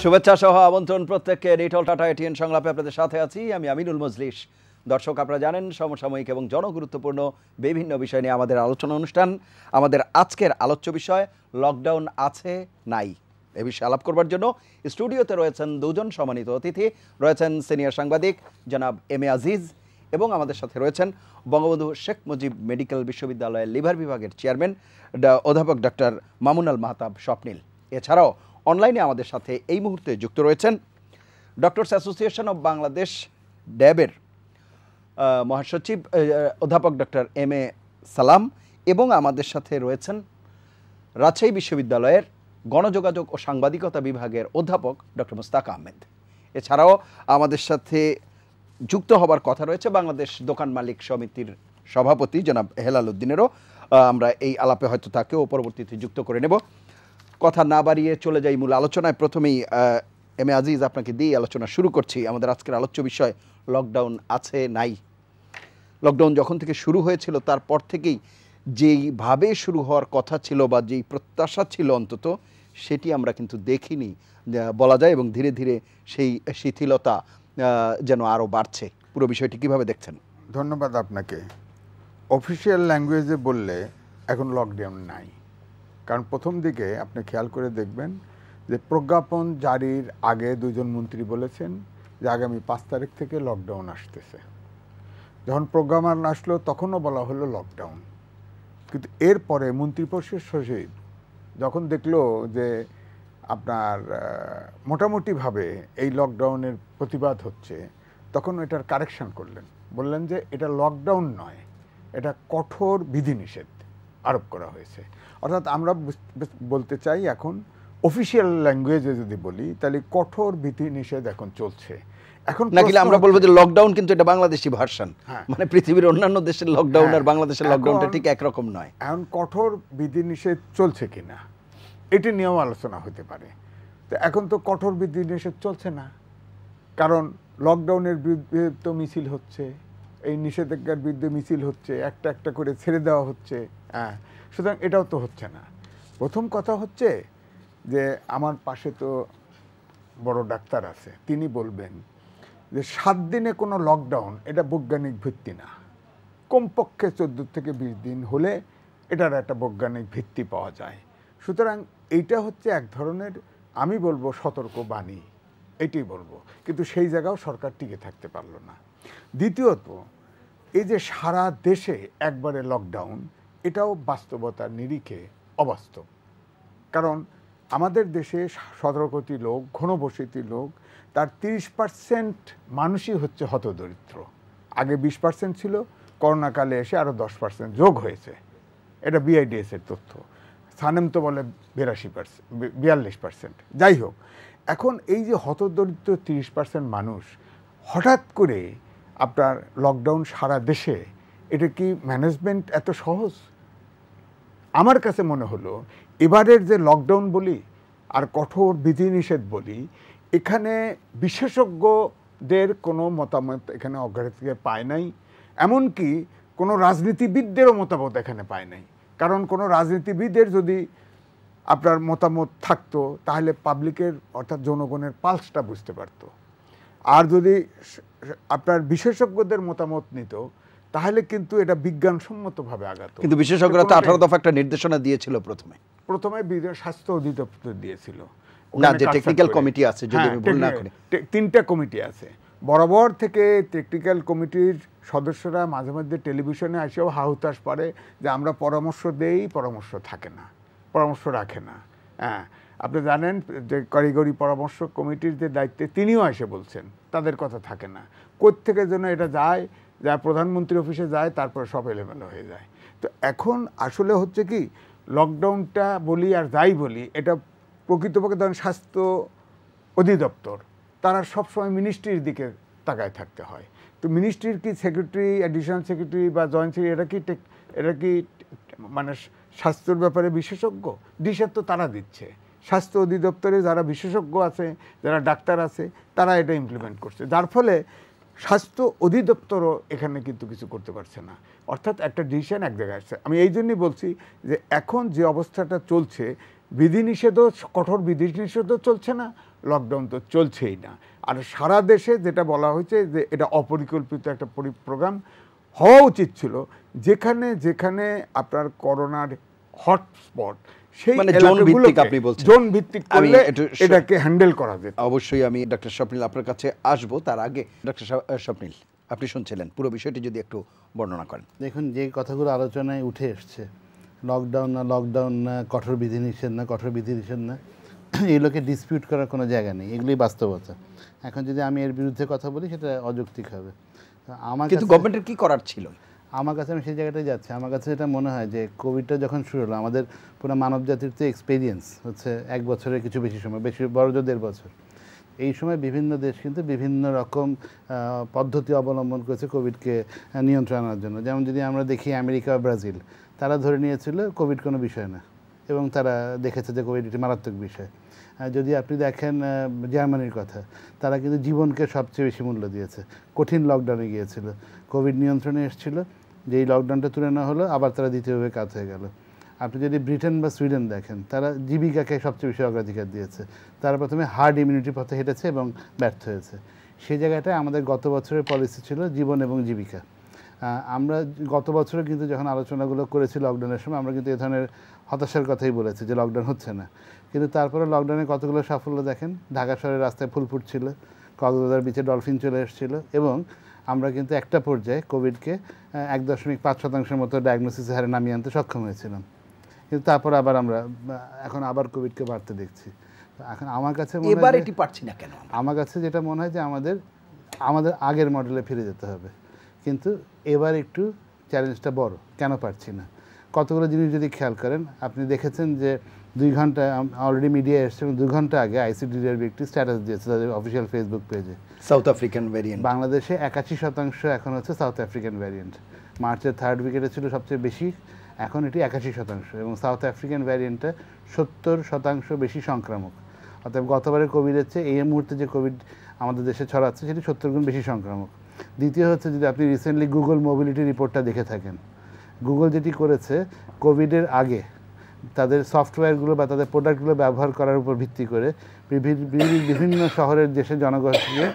শুভেচ্ছা সহ আমন্ত্রণ প্রত্যেককে রিটল টাটা এটিএন সংলাপে আপনাদের সাথে আছি আমি আমিনুল মজলিস। দর্শক, আপনারা জানেন সমসাময়িক এবং জনগুরুত্বপূর্ণ বিভিন্ন বিষয় নিয়ে আমাদের আলোচনা অনুষ্ঠান। আমাদের আজকের আলোচ্য বিষয় লকডাউন আছে নাই। এ বিষয়ে আলাপ করবার জন্য স্টুডিওতে রয়েছেন দুজন সম্মানিত অতিথি। রয়েছেন সিনিয়র সাংবাদিক জনাব এম এ আজিজ এবং আমাদের সাথে রয়েছেন বঙ্গবন্ধু শেখ মুজিব মেডিকেল বিশ্ববিদ্যালয়ের লিভার বিভাগের চেয়ারম্যান অধ্যাপক ডক্টর মামুনুল মাহতাব স্বপ্নিল। এছাড়াও অনলাইনে আমাদের সাথে এই মুহূর্তে যুক্ত রয়েছেন ডক্টরস অ্যাসোসিয়েশন অব বাংলাদেশ ড্যাবের মহাসচিব অধ্যাপক ডক্টর এম এ সালাম এবং আমাদের সাথে রয়েছেন রাজশাহী বিশ্ববিদ্যালয়ের গণযোগাযোগ ও সাংবাদিকতা বিভাগের অধ্যাপক ডক্টর মুস্তাক আহমেদ। এছাড়াও আমাদের সাথে যুক্ত হবার কথা রয়েছে বাংলাদেশ দোকান মালিক সমিতির সভাপতি জনাব হেলাল উদ্দিনেরও। আমরা এই আলাপে হয়তো তাকেও পরবর্তীতে যুক্ত করে নেব। কথা না বাড়িয়ে চলে যাই মূল আলোচনায়। প্রথমেই এম এ আজিজ, আপনাকে দিয়ে আলোচনা শুরু করছি। আমাদের আজকের আলোচ্য বিষয় লকডাউন আছে নাই। লকডাউন যখন থেকে শুরু হয়েছিল তারপর থেকেই যেইভাবে শুরু হওয়ার কথা ছিল বা যেই প্রত্যাশা ছিল অন্তত সেটি আমরা কিন্তু দেখিনি বলা যায়, এবং ধীরে ধীরে সেই শিথিলতা যেন আরও বাড়ছে। পুরো বিষয়টি কিভাবে দেখছেন? ধন্যবাদ আপনাকে। অফিসিয়াল ল্যাঙ্গুয়েজে বললে এখন লকডাউন নাই, কারণ প্রথম দিকে আপনি খেয়াল করে দেখবেন যে প্রজ্ঞাপন জারির আগে দুজন মন্ত্রী বলেছেন যে আগামী 5 তারিখ থেকে লকডাউন আসতেছে। যখন প্রজ্ঞাপন আসলো তখনও বলা হলো লকডাউন, কিন্তু এরপরে মন্ত্রিপরিষদ সচিব যখন দেখলো যে আপনার মোটামুটিভাবে এই লকডাউনের প্রতিবাদ হচ্ছে, তখন এটার কারেকশন করলেন, বললেন যে এটা লকডাউন নয়, এটা কঠোর বিধিনিষেধ আরোপ করা হয়েছে। অর্থাৎ আমরা বলতে চাই এখন অফিসিয়াল ল্যাঙ্গুয়েজে যদি বলি তাহলে কঠোর বিধিনিষেধ এখন চলছে। এখন নাকি আমরা বলবো যে লকডাউন, কিন্তু এটা বাংলাদেশি ভার্সন, মানে পৃথিবীর অন্যান্য দেশের লকডাউন আর বাংলাদেশের লকডাউনটা ঠিক একরকম নয়। এখন কঠোর বিধিনিষেধ চলছে কিনা এটি নিয়েও আলোচনা হতে পারে। তো এখন তো কঠোর বিধিনিষেধ চলছে না, কারণ লকডাউনের বিরুদ্ধে তো মিছিল হচ্ছে, এই নিষেধাজ্ঞার বিরুদ্ধে মিছিল হচ্ছে, একটা একটা করে ছেড়ে দেওয়া হচ্ছে। সুতরাং এটাও তো হচ্ছে না। প্রথম কথা হচ্ছে যে আমার পাশে তো বড় ডাক্তার আছে, তিনি বলবেন যে 7 দিনে কোনো লকডাউন এটা বৈজ্ঞানিক ভিত্তি না, কমপক্ষে 14 থেকে 20 দিন হলে এটার একটা বৈজ্ঞানিক ভিত্তি পাওয়া যায়। সুতরাং এইটা হচ্ছে এক ধরনের, আমি বলবো সতর্ক বাণী, এটাই বলবো। কিন্তু সেই জায়গাও সরকার টিকে থাকতে পারলো না। দ্বিতীয়ত, এই যে সারা দেশে একবারে লকডাউন, এটাও বাস্তবতার নিরিখে অবাস্তব। কারণ আমাদের দেশে 17 কোটি লোক, ঘনবসতি লোক, তার 30% মানুষই হচ্ছে হতদরিদ্র। আগে 20% ছিল, করোনাকালে এসে আরও 10% যোগ হয়েছে। এটা বিআইডিএসের তথ্য। সানেম তো বলে 42%। যাই হোক, এখন এই যে হতদরিদ্র 30% মানুষ, হঠাৎ করে আপনার লকডাউন সারা দেশে, এটা কি ম্যানেজমেন্ট এত সহজ? আমার কাছে মনে হলো এবারের যে লকডাউন বলি আর কঠোর বিধিনিষেধ বলি, এখানে বিশেষজ্ঞদের কোনো মতামত এখানে অগ্রাধিকার পায় নাই, এমনকি কোনো রাজনীতিবিদদেরও মতামত এখানে পায় নাই। কারণ কোনো রাজনীতিবিদের যদি আপনার মতামত থাকতো তাহলে পাবলিকের অর্থাৎ জনগণের পালসটা বুঝতে পারতো। আর যদি আপনার বিশেষজ্ঞদের মতামত নিত তাহলে কিন্তু এটা বিজ্ঞানসম্মতভাবে আগাতো। কিন্তু বিশেষজ্ঞরা তো 18 দফা একটা নির্দেশনা দিয়েছিল। প্রথমে স্বাস্থ্য অধিদপ্তর দিয়েছিল, না যে টেকনিক্যাল কমিটি আছে, যদি আমি ভুল না করি 3টা কমিটি আছে। বরাবর থেকে টেকনিক্যাল কমিটির সদস্যরা মাঝে মধ্যে টেলিভিশনে এসেও হাহুতাশ পারে যে আমরা পরামর্শ দেই, পরামর্শ থাকে না, পরামর্শ রাখে না। আপনি জানেন যে কারিগরি পরামর্শ কমিটির যে দায়িত্বে তিনিও এসে বলছেন তাদের কথা থাকে না। কোত্থেকে যেন এটা যায়, যা প্রধানমন্ত্রী অফিসে যায়, তারপরে সব এলোমেলো হয়ে যায়। তো এখন আসলে হচ্ছে কি, লকডাউনটা বলি আর যাই বলি, এটা প্রকৃতপক্ষে ধরেন স্বাস্থ্য অধিদপ্তর, তারা সবসময় মিনিস্ট্রির দিকে তাকায় থাকতে হয়। তো মিনিস্ট্রির কি সেক্রেটারি, অ্যাডিশনাল সেক্রেটারি বা জয়েন্ট সেক্রেটারি এরা কি মানে স্বাস্থ্যের ব্যাপারে বিশেষজ্ঞ? দিশা তো তারা দিচ্ছে। স্বাস্থ্য অধিদপ্তরে যারা বিশেষজ্ঞ আছে, যারা ডাক্তার আছে, তারা এটা ইমপ্লিমেন্ট করছে, যার ফলে স্বাস্থ্য অধিদপ্তরও এখানে কিন্তু কিছু করতে পারছে না। অর্থাৎ একটা ডিসিশন এক জায়গায় আসছে। আমি এই জন্যই বলছি যে এখন যে অবস্থাটা চলছে, বিধিনিষেধও, কঠোর বিধিনিষেধও চলছে না, লকডাউন তো চলছেই না। আর সারা দেশে যেটা বলা হয়েছে যে এটা অপরিকল্পিত একটা প্রোগ্রাম হওয়া উচিত ছিল, যেখানে যেখানে আপনার করোনার হটস্পট সেই মানে জোন ভিত্তিক আপনি বলছেন, জোন ভিত্তিক করলে এটাকে হ্যান্ডেল করা যেত। অবশ্যই আমি ডক্টর স্বপ্নিল আপনার কাছে আসবো, তার আগে ডক্টর স্বপ্নিল আপনি শুনছিলেন, পুরো বিষয়টি যদি একটু বর্ণনা করেন। দেখুন, যে কথাগুলো আলোচনায় উঠে এসছে, লকডাউন না, কঠোর বিধিনিষেধ না, কঠোর বিধিনিষেধ না, এগুলোকে ডিসপিউট করার কোনো জায়গা নেই, এগুলোই বাস্তবতা। এখন যদি আমি এর বিরুদ্ধে কথা বলি সেটা অযৌক্তিক হবে। আমার কিন্তু গভর্নমেন্টের কি করার ছিল? আমার কাছে, আমি সেই জায়গাটায় যাচ্ছি, আমার কাছে এটা মনে হয় যে কোভিডটা যখন শুরু হলো, আমাদের পুরো মানব জাতির তো এক্সপিরিয়েন্স হচ্ছে 1 বছরের কিছু বেশি সময়, বেশি বড় জোর 1.5 বছর। এই সময় বিভিন্ন দেশ কিন্তু বিভিন্ন রকম পদ্ধতি অবলম্বন করেছে কোভিডকে নিয়ন্ত্রণ আনার জন্য। যেমন যদি আমরা দেখি আমেরিকা বা ব্রাজিল, তারা ধরে নিয়েছিল কোভিড কোনো বিষয় না, এবং তারা দেখেছে যে কোভিড একটি মারাত্মক বিষয়। যদি আপনি দেখেন জার্মানির কথা, তারা কিন্তু জীবনকে সবচেয়ে বেশি মূল্য দিয়েছে, কঠিন লকডাউনে গিয়েছিল, কোভিড নিয়ন্ত্রণে এসেছিল, যেই লকডাউনটা তুলে নেওয়া হলো আবার তারা দ্বিতীয়ভাবে কাজ হয়ে গেল। আপনি যদি ব্রিটেন বা সুইডেন দেখেন, তারা জীবিকাকে সবচেয়ে বেশি অগ্রাধিকার দিয়েছে, তারা প্রথমে হার্ড ইমিউনিটি পথে হেঁটেছে এবং ব্যর্থ হয়েছে। সেই জায়গাটায় আমাদের গত বছরের পলিসি ছিল জীবন এবং জীবিকা। আমরা গত বছরে কিন্তু যখন আলোচনাগুলো করেছি লকডাউনের সময়, আমরা কিন্তু এ ধরনের হতাশার কথাই বলেছি যে লকডাউন হচ্ছে না, কিন্তু তারপরে লকডাউনে কতগুলো সাফল্য দেখেন। ঢাকা শহরের রাস্তায় ফুল ফুটছিল, কক্সবাজার বিচে ডলফিন চলে এসেছিলো, এবং আমরা কিন্তু একটা পর্যায়ে কোভিডকে 1.5% মতো ডায়াগনোসিসের হারে নামিয়ে আনতে সক্ষম হয়েছিলাম। কিন্তু তারপর আবার আমরা এখন আবার কোভিডকে বাড়তে দেখছি। এখন আমার কাছে এবার এটি পারছি না কেন? আমার কাছে যেটা মনে হয় যে আমাদের আগের মডেলে ফিরে যেতে হবে, কিন্তু এবার একটু চ্যালেঞ্জটা বড়। কেন পারছি না? কতগুলো জিনিস যদি খেয়াল করেন, আপনি দেখেছেন যে 2 ঘন্টা অলরেডি মিডিয়া এসছে, এবং 2 ঘন্টা আগে আইসিডিডিআর একটি স্ট্যাটাস দিয়েছে তাদের অফিসিয়াল ফেসবুক পেজে, সাউথ আফ্রিকান ভ্যারিয়েন্ট। বাংলাদেশে 81% এখন হচ্ছে সাউথ আফ্রিকান ভ্যারিয়েন্ট। মার্চের 3rd উইকেটে ছিল সবচেয়ে বেশি, এখন এটি 81%, এবং সাউথ আফ্রিকান ভ্যারিয়েন্টটা 70% বেশি সংক্রামক। অর্থাৎ গতবারের কোভিডের চেয়ে এই মুহূর্তে যে কোভিড আমাদের দেশে ছড়াচ্ছে সেটি 70 গুণ বেশি সংক্রামক। দ্বিতীয় হচ্ছে, যদি আপনি রিসেন্টলি গুগল মোবিলিটি রিপোর্টটা দেখে থাকেন, গুগল যেটি করেছে কোভিডের আগে তাদের সফটওয়্যারগুলো বা তাদের প্রোডাক্টগুলো ব্যবহার করার উপর ভিত্তি করে বিভিন্ন শহরের দেশের জনগণকে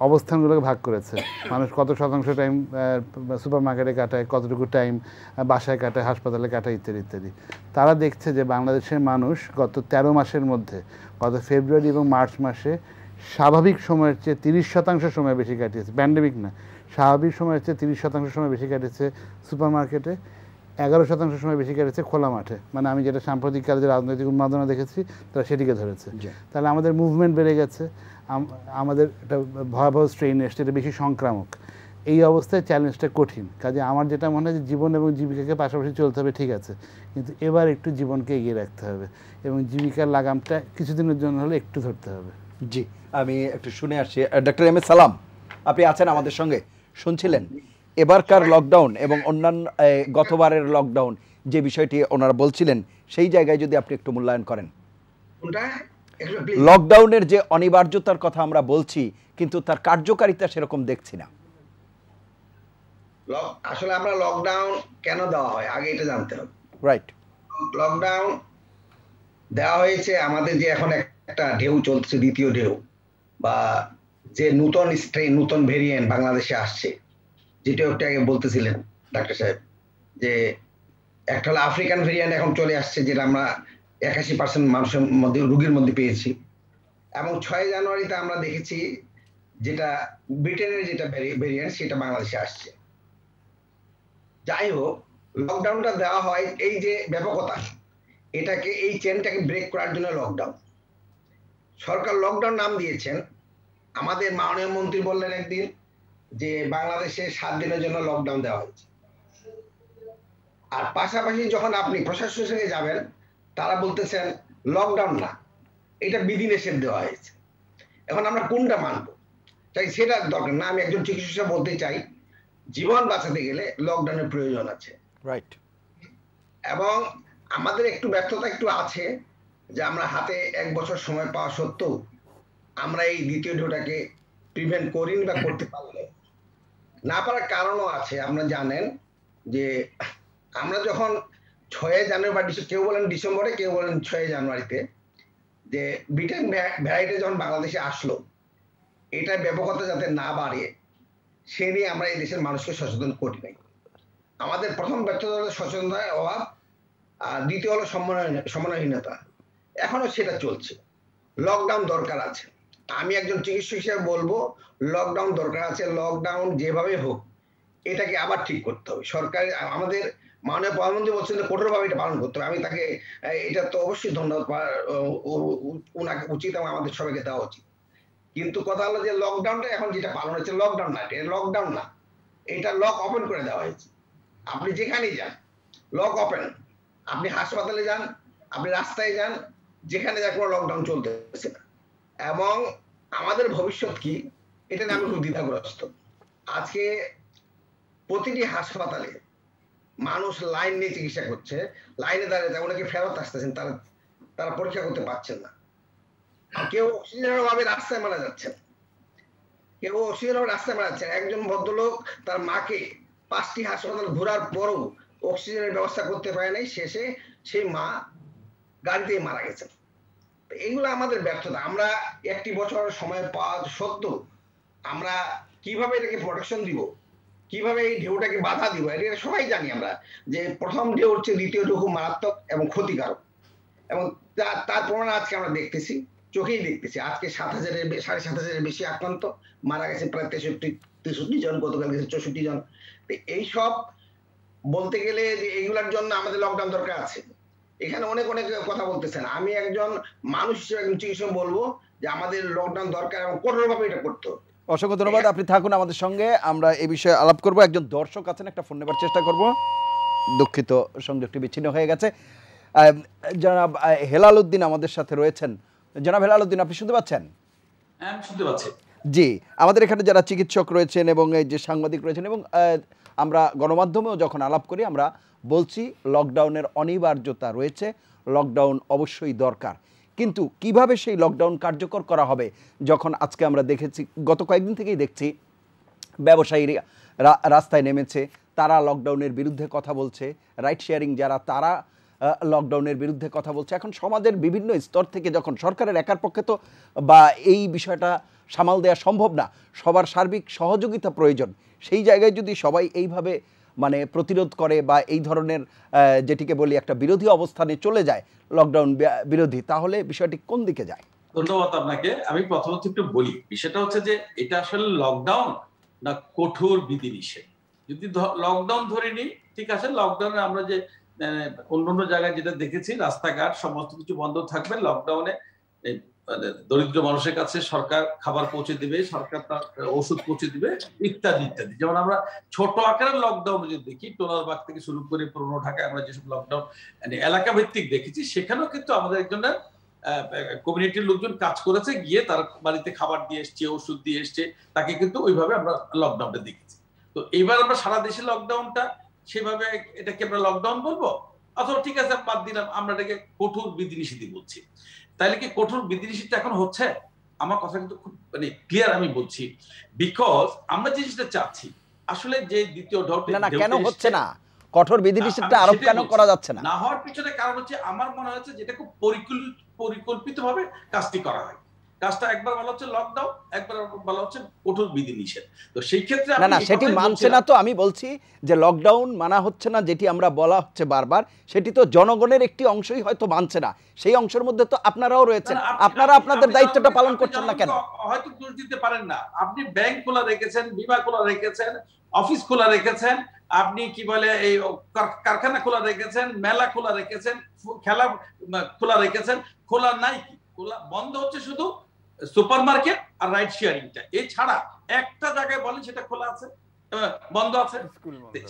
অবস্থানগুলোকে ভাগ করেছে। মানুষ কত শতাংশ টাইম সুপার মার্কেটে কাটায়, কতটুকু টাইম বাসায় কাটায়, হাসপাতালে কাটায়, ইত্যাদি ইত্যাদি। তারা দেখছে যে বাংলাদেশের মানুষ গত 13 মাসের মধ্যে, গত ফেব্রুয়ারি এবং মার্চ মাসে স্বাভাবিক সময়ের চেয়ে 30% সময় বেশি কাটিয়েছে, প্যান্ডেমিক না, স্বাভাবিক সময়ের চেয়ে 30% সময় বেশি কাটিয়েছে সুপার মার্কেটে, 11% সময় বেশি কাটিয়েছে খোলা মাঠে। মানে আমি যেটা সাম্প্রতিককালে যে রাজনৈতিক উন্মাদনা দেখেছি তারা সেটিকে ধরেছে। তাহলে আমাদের মুভমেন্ট বেড়ে গেছে, আমাদের একটা ভয়াবহ স্ট্রেন এসছে, এটা বেশি সংক্রামক। এই অবস্থায় চ্যালেঞ্জটা কঠিন। কাজে আমার যেটা মনে হয় যে জীবন এবং জীবিকাকে পাশাপাশি চলতে হবে, ঠিক আছে, কিন্তু এবার একটু জীবনকে এগিয়ে রাখতে হবে, এবং জীবিকার লাগামটা কিছুদিনের জন্য হলে একটু ধরতে হবে। জি, আমি একটু শুনে আসছি। ডক্টর এম এ সালাম, আপনি আছেন আমাদের সঙ্গে, শুনছিলেন এবারকার লকডাউন এবং অন্যান্য গতবারের লকডাউন যে বিষয়টি ওনারা বলছিলেন, সেই জায়গায় যদি আপনি একটু মূল্যায়ন করেন। লকডাউনের যে অনিবার্যতার কথা আমরা বলছি, কিন্তু তার কার্যকারিতা সেরকম দেখছি না। আসলে আমরা লকডাউন কেন দেওয়া হয় আগে এটা জানতে হবে। রাইট, লকডাউন দেওয়া হয়েছে আমাদের যে এখন একটা ঢেউ চলছে, দ্বিতীয় ঢেউ, বা যে নতুন স্ট্রেন, নতুন ভেরিয়েন্ট বাংলাদেশে আসছে, যেটা একটু আগে বলতেছিলেন ডাক্তার সাহেব, যে একটা হলো আফ্রিকান ভেরিয়েন্ট এখন চলে আসছে, যেটা আমরা 81% মানুষের মধ্যে, রোগীর মধ্যে পেয়েছি, এবং 6 জানুয়ারিতে আমরা দেখেছি যেটা ব্রিটেনের যেটা ভেরিয়েন্ট সেটা বাংলাদেশে আসছে। যাই হোক, লকডাউনটা দেওয়া হয় এই যে ব্যাপকতা, এটাকে, এই চেনটাকে ব্রেক করার জন্য লকডাউন। সরকার লকডাউন নাম দিয়েছেন, আমাদের মাননীয় মন্ত্রী বললেন একদিন যে বাংলাদেশে 7 দিনের জন্য লকডাউন দেওয়া হয়েছে, আর পাশাপাশি যখন আপনি প্রশাসনের সঙ্গে যাবেন তারা বলতেছেন লকডাউন না, এটা বিধিনিষেধ দেওয়া হয়েছে। এখন আমরা কোনটা মানব? তাই সেটা দরকার না। আমি একজন চিকিৎসক বলতে চাই, জীবন বাঁচাতে গেলে লকডাউনের প্রয়োজন আছে। রাইট। এবং আমাদের একটু ব্যর্থতা একটু আছে যে আমরা হাতে 1 বছর সময় পাওয়া সত্ত্বেও আমরা এই দ্বিতীয় ঢেউটাকে প্রিভেন্ট করিনি বা করতে পারলে না পারার কারণও আছে। আপনারা জানেন যে আমরা যখন 6 জানুয়ারি বা কেউ বলেন ডিসেম্বরে, কেউ বলেন 6 জানুয়ারিতে যে ব্রিটেন ভ্যারাইটি যখন বাংলাদেশে আসলো, এটা ব্যাপকতা যাতে না বাড়ে সে নিয়ে আমরা এই দেশের মানুষকে সচেতন করি নাই। আমাদের প্রথম ব্যর্থতা হলো সচেতনতার অভাব, আর দ্বিতীয় হলো সমন্বয়হীনতা। এখনো সেটা চলছে। লকডাউন দরকার আছে, আমি একজন চিকিৎসক হিসেবে বলবো লকডাউন দরকার আছে। লকডাউন যেভাবে হোক এটাকে আবার ঠিক করতে হবে। সরকার, আমাদের মাননীয় প্রধানমন্ত্রী বলছেন যে কঠোরভাবে এটা পালন করতে হবে। আমি তাকে এটা তো অবশ্যই ধন্যবাদ, ওনাকে উচিত এবং আমাদের সবাইকে দেওয়া উচিত। কিন্তু কথা হলো যে লকডাউনটা এখন যেটা পালন হচ্ছে লকডাউন না, এটা লকডাউন না, এটা লক ওপেন করে দেওয়া হয়েছে। আপনি যেখানেই যান লক ওপেন, আপনি হাসপাতালে যান, আপনি রাস্তায় যান, যেখানে যা কোনো লকডাউন চলতেছে না। এবং আমাদের ভবিষ্যৎ কি এটা নিয়ে আমি খুব দ্বিধাগ্রস্ত। আজকে প্রতিটি হাসপাতালে মানুষ লাইন নিয়ে চিকিৎসা করছে, লাইনে দাঁড়িয়ে অনেকে ফেরত আসতেছেন, তারা পরীক্ষা করতে পারছেন না। কেউ অক্সিজেনের অভাবে রাস্তায় মারা যাচ্ছেন, কেউ অক্সিজেনের অভাবে রাস্তায় মারা যাচ্ছেন। একজন ভদ্রলোক তার মাকে 5টি হাসপাতাল ঘোরার পরও অক্সিজেনের ব্যবস্থা করতে পারে নাই, শেষে সেই মা গাড়িতে মারা গেছেন। এইগুলো আমাদের ব্যর্থতা। আমরা 1 বছর সময় পাওয়া সত্ত্বেও আমরা কিভাবে এটাকে প্রোটেকশন দিব, কিভাবে এই ঢেউটাকে বাধা দিব, এটা সবাই জানি আমরা যে প্রথম ঢেউ হচ্ছে দ্বিতীয় ঢেউ খুব মারাত্মক এবং ক্ষতিকারক। এবং তার প্রমাণ আজকে আমরা দেখতেছি, চোখেই দেখতেছি। আজকে 7,000-7,500 বেশি আক্রান্ত, মারা গেছে প্রায় 63 জন, গতকাল গেছে 64 জন। এইসব বলতে গেলে যে এইগুলোর জন্য আমাদের লকডাউন দরকার আছে। এখানে অনেক কথা বলতেছেন, আমি একজন মানুষ হিসেবে একজন চিকিৎসক বলবো যে আমাদের লকডাউন দরকার এবং কঠোরভাবে এটা করতে হবে। অসংখ্য ধন্যবাদ, আপনি থাকুন আমাদের সঙ্গে, আমরা এই বিষয়ে আলাপ করব। একজন দর্শক আছেন, একটা ফোন নেবার চেষ্টা করব। দুঃখিত, সংযোগটি বিচ্ছিন্ন হয়ে গেছে। জনাব হেলাল উদ্দিন আমাদের সাথে রয়েছেন। জনাব হেলাল উদ্দিন, আপনি শুনতে পাচ্ছেন? হ্যাঁ, শুনতে পাচ্ছি। জি, আমাদের এখানে যারা চিকিৎসক রয়েছেন এবং এই যে সাংবাদিক রয়েছেন এবং আমরা গণমাধ্যমেও যখন আলাপ করি আমরা বলছি লকডাউনের অনিবার্যতা রয়েছে, লকডাউন অবশ্যই দরকার। কিন্তু কিভাবে সেই লকডাউন কার্যকর করা হবে, যখন আজকে আমরা দেখেছি, গত কয়েকদিন থেকেই দেখছি ব্যবসায়ীরা রাস্তায় নেমেছে, তারা লকডাউনের বিরুদ্ধে কথা বলছে, রাইড শেয়ারিং যারা তারা লকডাউনের বিরুদ্ধে কথা বলছে। এখন সমাজের বিভিন্ন স্তর থেকে, যখন সরকারের একার পক্ষে তো বা এই বিষয়টা সামাল দেওয়া সম্ভব না, সবার সার্বিক সহযোগিতা প্রয়োজন। সেই জায়গায় যদি সবাই এইভাবে মানে প্রতিরোধ করে বা এই ধরনের যেটিকে বলি একটা বিরোধী অবস্থানে চলে যায়, লকডাউন বিরোধী, তাহলে বিষয়টি কোন দিকে যায়? ধন্যবাদ আপনাকে। আমি প্রথমত একটু বলি, বিষয়টা হচ্ছে যে এটা আসলে লকডাউন না কঠোর বিধিনিষেধ। যদি লকডাউন ধরে নিই, ঠিক আছে, লকডাউনে আমরা যে অন্যান্য জায়গায় যেটা দেখেছি, রাস্তাঘাট সমস্ত কিছু বন্ধ থাকবে, লকডাউনে দরিদ্র মানুষের কাছে সরকার খাবার পৌঁছে দিবে, সরকার তার ওষুধ পৌঁছে দিবে, ইত্যাদি ইত্যাদি। যেমন আমরা ছোট আকারের লকডাউন যদি দেখি, টোলারবাগ থেকে শুরু করে পুরোনো ঢাকায় আমরা যেসব লকডাউন এলাকা ভিত্তিক দেখেছি, সেখানেও কিন্তু আমাদের একজনের কমিউনিটির লোকজন কাজ করেছে, গিয়ে তার বাড়িতে খাবার দিয়ে এসছে, ওষুধ দিয়ে এসছে, তাকে কিন্তু ওইভাবে আমরা লকডাউনটা দেখেছি। তো এইবার আমরা সারা দেশে লকডাউনটা সেভাবে, এটাকে আমরা লকডাউন বলবো অথবা ঠিক আছে বাদ দিলাম, আমরা এটাকে কঠোর বিধিনিষেধই বলছি। তাইলে কি কঠোর বিধিনিষেধ এখন হচ্ছে? আমার কথা কিন্তু খুব ক্লিয়ার আমি বলছি, বিকজ আমরা যে জিনিসটা চাচ্ছি আসলে যে দ্বিতীয় ঢেউ না কেন হচ্ছে না, কঠোর বিধিনিষেধটা আরোপ কেন করা যাচ্ছে না? না হওয়ার পিছনে কারণ হচ্ছে, আমার মনে হচ্ছে যেটা খুব পরিকল্পিতভাবে কাজটি করা হয়। কাজটা একবার বলা হচ্ছে লকডাউন, একবার বলা হচ্ছে কঠোর বিধিনিষেধ। তো সেই ক্ষেত্রে না সেটি মানছে না। তো আমি বলছি যে লকডাউন মানা হচ্ছে না, যেটি আমরা বলা হচ্ছে বারবার, সেটি তো জনগণের একটি অংশই হয়তো মানছে না। সেই অংশের মধ্যে তো আপনারাও রয়েছেন, আপনারা আপনাদের দায়িত্বটা পালন করছেন না কেন? হয়তো দোষ দিতে পারেন না। আপনি ব্যাংক খোলা রেখেছেন, বিমা খোলা রেখেছেন, অফিস খোলা রেখেছেন, আপনি কি বলে এই কারখানা খোলা রেখেছেন, মেলা খোলা রেখেছেন, খেলা খোলা রেখেছেন। খোলা নাই কি, খোলা বন্ধ হচ্ছে শুধু সুপার মার্কেট আর রাইড শেয়ারিংটা। এছাড়া একটা জায়গায় বলেন সেটা খোলা আছে, বন্ধ আছে।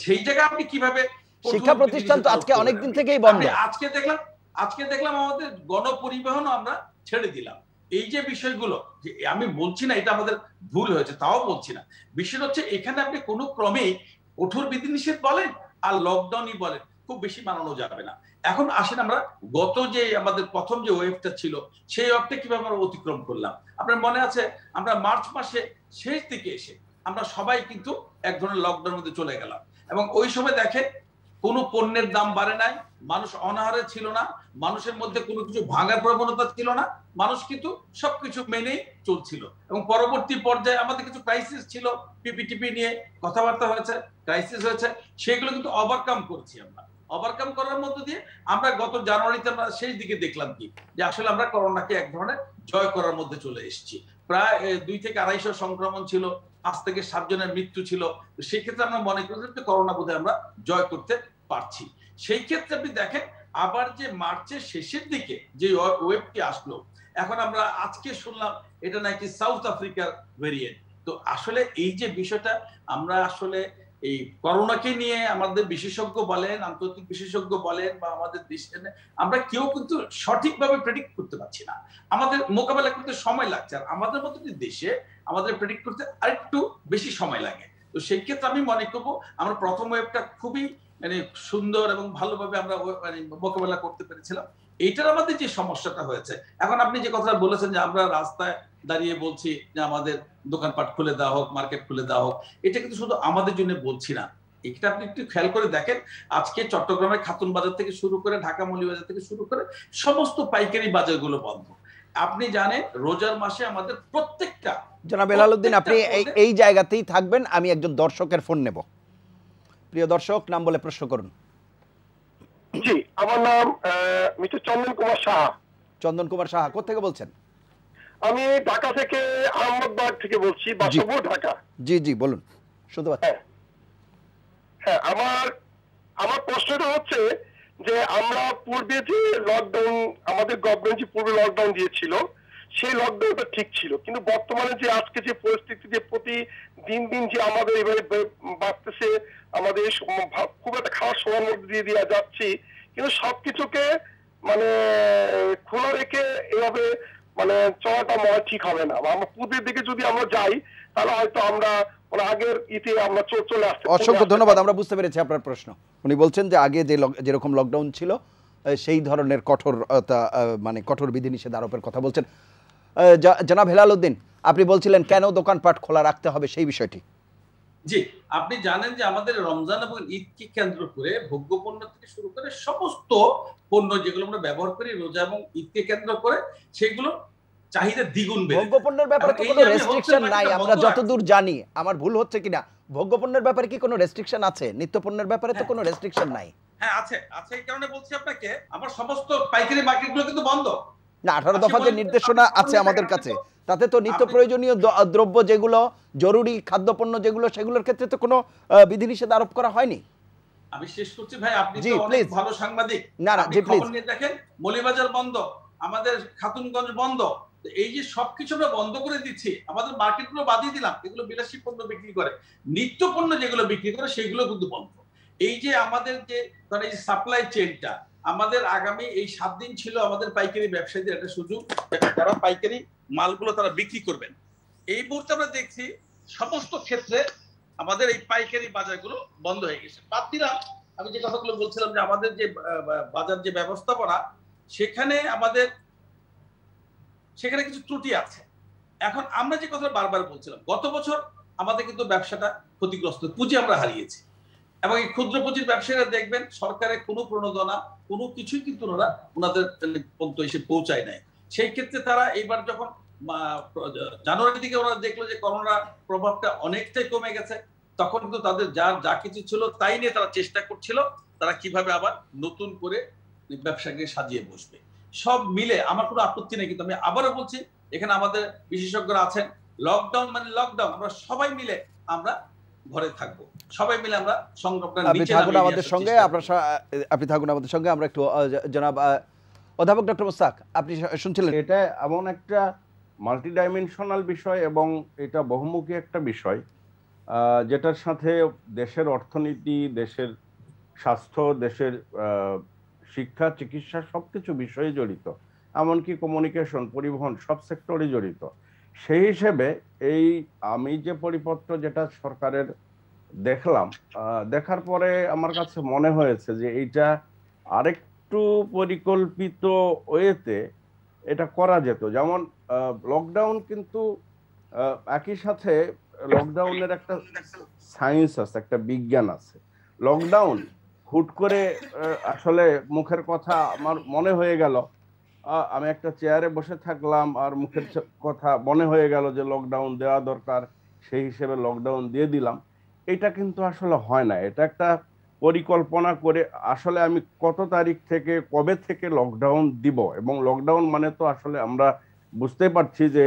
সেই জায়গায় আপনি কিভাবে, শিক্ষা প্রতিষ্ঠান তো আজকে অনেকদিন থেকেই বন্ধ। আজকে দেখলাম আমাদের গণপরিবহন আমরা ছেড়ে দিলাম। এই যে বিষয়গুলো, যে আমি বলছি না এটা আমাদের ভুল হয়েছে, তাও বলছি না। বিষয় হচ্ছে এখানে আপনি কোনো ক্রমেই কঠোর বিধিনিষেধ বলেন আর লকডাউনই বলেন, খুব বেশি মানানো যাবে না। এখন আসেন আমরা গত যে আমাদের প্রথম যে ওয়েভটা ছিল, সেই ওয়েভটা কিভাবে আমরা অতিক্রম করলাম। আপনার মনে আছে আমরা মার্চ মাসে শেষ দিকে এসে আমরা সবাই কিন্তু এক ধরনের লকডাউনের মধ্যে চলে গেলাম, এবং ওই সময় দেখেন কোনো পণ্যের দাম বাড়ে নাই, মানুষ অনাহারে ছিল না, মানুষের মধ্যে কোনো কিছু ভাঙার প্রবণতা ছিল না, মানুষ কিন্তু সবকিছু মেনে চলছিল। এবং পরবর্তী পর্যায়ে আমাদের কিছু ক্রাইসিস ছিল, পিপিটিপি নিয়ে কথাবার্তা হয়েছে, ক্রাইসিস হয়েছে, সেগুলো কিন্তু ওভারকাম করেছি আমরা। ওভারকাম করার মধ্য দিয়ে আমরা গত জানুয়ারিতে আমরা সেই দিকে দেখলাম কি যে আসলে আমরা করোনাকে এক ধরনের জয় করার মধ্যে চলে এসেছি। প্রায় 2 থেকে 250 সংক্রমণ ছিল, 5 থেকে 7 জনের মৃত্যু ছিল। সেই ক্ষেত্রে আমরা মনে করি যে করোনা বোধহয় আমরা জয় করতে পারছি। সেই ক্ষেত্রে আপনি দেখেন আবার যে মার্চের শেষের দিকে যে ওয়েবটি আসলো, এখন আমরা আজকে শুনলাম এটা নাকি সাউথ আফ্রিকার ভেরিয়েন্ট। তো আসলে এই যে বিষয়টা, আমরা আসলে এই করোনাকে নিয়ে আমাদের বিশেষজ্ঞ বলেন, আন্তর্জাতিক বিশেষজ্ঞ বলেন বা আমাদের দেশে, আমরা কেউ কিন্তু সঠিকভাবে প্রেডিক্ট করতে পারছি না। আমাদের মোকাবেলা করতে সময় লাগছে, আর আমাদের মতো দেশে আমাদের প্রেডিক্ট করতে আরেকটু বেশি সময় লাগে। তো সেই ক্ষেত্রে আমি মনে করবো আমরা প্রথম ওয়েবটা খুবই সুন্দর এবং ভালোভাবে আমরা মোকাবেলা করতে পেরেছিলাম। এইটার আমাদের যে সমস্যাটা হয়েছে, এখন আপনি যে কথা বলেছেন যে আমরা রাস্তায় দাঁড়িয়ে বলছি যে আমাদের দোকানপাট খুলে দেওয়া হোক, মার্কেট খুলে দেওয়া হোক, এটা কিন্তু শুধু আমাদের জন্য বলছি না। এটা আপনি একটু খেয়াল করে দেখেন, আজকে চট্টগ্রামের খাতুন বাজার থেকে শুরু করে ঢাকা মৌলভীবাজার থেকে শুরু করে সমস্ত পাইকারি বাজারগুলো বন্ধ। আপনি জানেন রোজার মাসে আমাদের প্রত্যেকটা। জনাব হেলালুদ্দিন, আপনি এই জায়গাতেই থাকবেন, আমি একজন দর্শকের ফোন নেব। প্রিয় দর্শক, নাম বলে প্রশ্ন করুন। জি, আমার নাম মিস্টার চন্দন কুমার সাহা। চন্দন কুমার সাহা, কোথা থেকে বলছেন? আমি ঢাকা থেকে আহমদবাগ থেকে বলছি, বাসপুর ঢাকা। জি জি বলুন, শুনতে পাচ্ছি। হ্যাঁ, আমার প্রশ্নটা হচ্ছে যে আমরা পূর্বে যে লকডাউন, আমাদের গভর্নমেন্ট যে পূর্বে লকডাউন দিয়েছিল, সেই লকডাউনটা ঠিক ছিল, কিন্তু বর্তমানে যে আজকে যে পরিস্থিতি, যে প্রতি দিন দিন যে আমাদের এভাবে বাড়তেছে, আমাদের খুব একটা খারাপ সময়ের মধ্যে দিয়ে দেওয়া যাচ্ছি, কিন্তু সবকিছুকে মানে খোলা রেখে এভাবে মানে চলাটা মনে হয় ঠিক হবে না। আমরা পূর্বের দিকে যদি আমরা যাই তাহলে হয়তো আমরা মানে আগের ইতি আমরা চলে আসতে। অসংখ্য ধন্যবাদ, আমরা বুঝতে পেরেছি আপনার প্রশ্ন। উনি বলছেন যে আগে যেরকম লকডাউন ছিল সেই ধরনের কঠোর বিধিনিষেধ আরোপের কথা বলছেন। জনাব হেলালুদ্দিন, আপনি বলছিলেন কেন দোকানপাট খোলা রাখতে হবে সেই বিষয়টি। জি, আপনি জানেন যে আমাদের রমজান এবং ঈদকে কেন্দ্র করে ভোগ্যপণ্য থেকে শুরু করে সমস্ত পণ্য যেগুলো আমরা ব্যবহার করি রোজা এবং ঈদকে কেন্দ্র করে, সেগুলো চাহিদা দ্বিগুণ বেড়ে। ভোগ্যপণ্যের ব্যাপারে তো কোনো রেস্ট্রিকশন নাই, আমরা যতদূর জানি। আমার ভুল হচ্ছে কিনা, ভোগ্যপণ্যের ব্যাপারে কি কোনো রেস্ট্রিকশন আছে? নিত্যপণ্যের ব্যাপারে তো কোনো রেস্ট্রিকশন নাই। হ্যাঁ আছে, এই কারণে বলছি আপনাকে, আমার সমস্ত পাইকারি মার্কেটগুলো কিন্তু বন্ধ না। 18 দফা যে নির্দেশনা আছে আমাদের কাছে, তাতে তো নিত্য প্রয়োজনীয় দ্রব্য যেগুলো জরুরি খাদ্যপণ্য যেগুলো, সেগুলোর ক্ষেত্রে তো কোনো বিধিনিষেধ আরোপ করা হয়নি। আমি শেষ করছি ভাই, আপনি তো অনেক ভালো সাংবাদিক। না জি প্লিজ। দেখেন মৌলভীবাজার বন্ধ, আমাদের খাতুনগঞ্জ বন্ধ, এই যে সবকিছু আমরা বন্ধ করে দিচ্ছি, আমাদের মার্কেটগুলো বাদিয়ে দিলাম, এগুলো বিলাসী পণ্য বিক্রি করে, নিত্য পণ্য যেগুলো বিক্রি করে সেগুলো কিন্তু বন্ধ। এই যে আমাদের যে ধরেন এই সাপ্লাই চেইনটা, আমাদের আগামী এই 7 দিন ছিল আমাদের পাইকারি ব্যবসায়ীদের একটা সুযোগ, যারা পাইকারি মালগুলো তারা বিক্রি করবেন। এই মুহূর্তে আমরা দেখছি সমস্ত ক্ষেত্রে আমাদের এই পাইকারি বাজারগুলো বন্ধ হয়ে গেছে। বাদ দিলাম আমি যে কথাগুলো বলছিলাম যে আমাদের যে বাজার যে ব্যবস্থাপনা, সেখানে কিছু ত্রুটি আছে। এখন আমরা যে কথা বারবার বলছিলাম, গত বছর আমাদের কিন্তু ব্যবসাটা ক্ষতিগ্রস্ত, পুঁজি আমরা হারিয়েছি। এবং এই ক্ষুদ্র পুঁজির ব্যবসায়ীরা দেখবেন সরকারের কোনো প্রণোদনা কোনো কিছুই কিন্তু ওনাদের পর্যন্ত এসে পৌঁছায় নাই। সেই ক্ষেত্রে তারা এইবার যখন জানুয়ারির দিকে ওরা দেখলো যে করোনা প্রভাবটা অনেকটাই কমে গেছে, তখন কিন্তু তাদের যা কিছু ছিল তাই নিয়ে তারা চেষ্টা করছিল তারা কিভাবে আবার নতুন করে ব্যবসাকে সাজিয়ে বসবে। সব মিলে আমার কোনো আপত্তি নেই, কিন্তু আমি আবারও বলছি এখানে আমাদের বিশেষজ্ঞরা আছেন। লকডাউন মানে লকডাউন, আমরা সবাই মিলে আমরা ঘরে থাকবো, সবাই মিলে আমরা সংগ্রামটা আপনি থাকুন আমাদের সঙ্গে, আপনি থাকুন আমাদের সঙ্গে। আমরা একটু জনাব অধ্যাপক ডক্টর মোস্তাক, আপনি শুনছিলেন। এটা এমন একটা মাল্টি ডাইমেনশনাল বিষয় এবং এটা বহুমুখী একটা বিষয়, যেটার সাথে দেশের অর্থনীতি, দেশের স্বাস্থ্য, দেশের শিক্ষা, চিকিৎসা সবকিছু বিষয়ে জড়িত, এমনকি কমিউনিকেশন, পরিবহন সব সেক্টরে জড়িত। সেই হিসেবে আমি যে পরিপত্র যেটা সরকারের দেখলাম, দেখার পরে আমার কাছে মনে হয়েছে যে এইটা আরেকটু পরিকল্পিত ওয়েতে এটা করা যেত। যেমন লকডাউন, কিন্তু একই সাথে লকডাউনের একটা সায়েন্স আছে, একটা বিজ্ঞান আছে। লকডাউন হুট করে আসলে মুখের কথা আমার মনে হয়ে গেল, আমি একটা চেয়ারে বসে থাকলাম আর মুখের কথা মনে হয়ে গেল যে লকডাউন দেওয়া দরকার, সেই হিসেবে লকডাউন দিয়ে দিলাম। এটা কিন্তু আসলে হয় না। এটা একটা পরিকল্পনা করে আসলে আমি কত তারিখ থেকে কবে থেকে লকডাউন দিব, এবং লকডাউন মানে তো আসলে আমরা বুঝতে পারছি যে